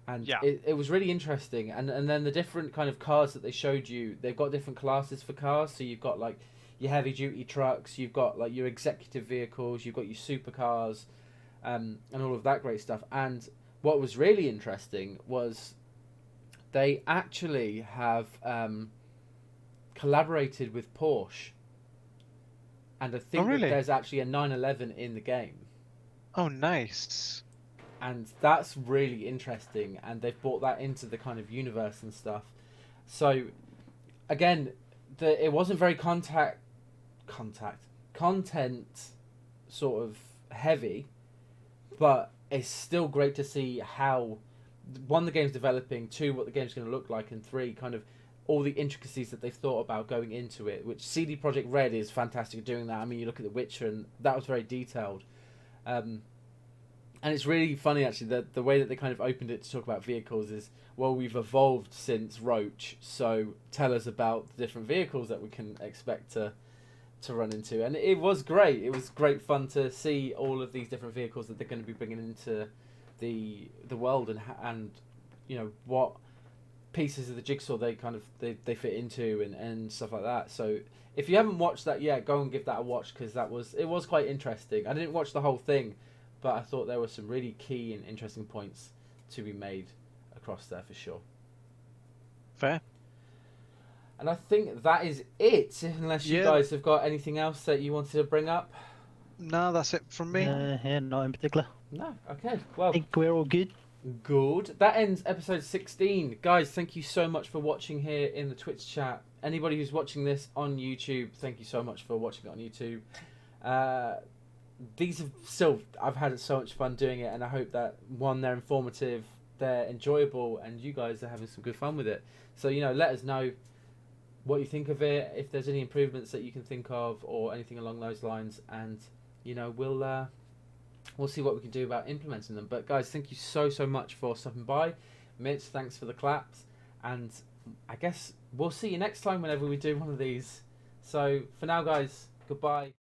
and it was really interesting. And then the different kind of cars that they showed you, they've got different classes for cars. So you've got like your heavy duty trucks, you've got like your executive vehicles, you've got your supercars, and all of that great stuff. And what was really interesting was they actually have collaborated with Porsche, and I think that there's actually a 911 in the game. Oh, nice. And that's really interesting, and they've brought that into the kind of universe and stuff. So, again, it wasn't very content sort of heavy, but it's still great to see how, one, the game's developing, two, what the game's going to look like, and three, kind of all the intricacies that they've thought about going into it, which CD Projekt Red is fantastic at doing that. I mean, you look at The Witcher, and that was very detailed. And it's really funny, actually, that the way that they kind of opened it to talk about vehicles is, well, we've evolved since Roach, so tell us about the different vehicles that we can expect to run into. And it was great. It was great fun to see all of these different vehicles that they're going to be bringing into the world, and what pieces of the jigsaw they kind of they fit into, and stuff like that. So if you haven't watched that yet, go and give that a watch, because it was quite interesting. I didn't watch the whole thing, but I thought there were some really key and interesting points to be made across there for sure. Fair. And I think that is it, unless you guys have got anything else that you wanted to bring up. No, that's it from me. Not in particular. No, okay. Well, I think we're all good. Good. That ends episode 16. Guys, thank you so much for watching here in the Twitch chat. Anybody who's watching this on YouTube, thank you so much for watching it on YouTube. These have I've had so much fun doing it, and I hope that, one, they're informative, they're enjoyable and you guys are having some good fun with it. So, you know, let us know what you think of it, if there's any improvements that you can think of or anything along those lines, and you know, we'll see what we can do about implementing them. But guys, thank you so much for stopping by. Mitch, thanks for the claps, and I guess we'll see you next time whenever we do one of these. So for now, guys, goodbye.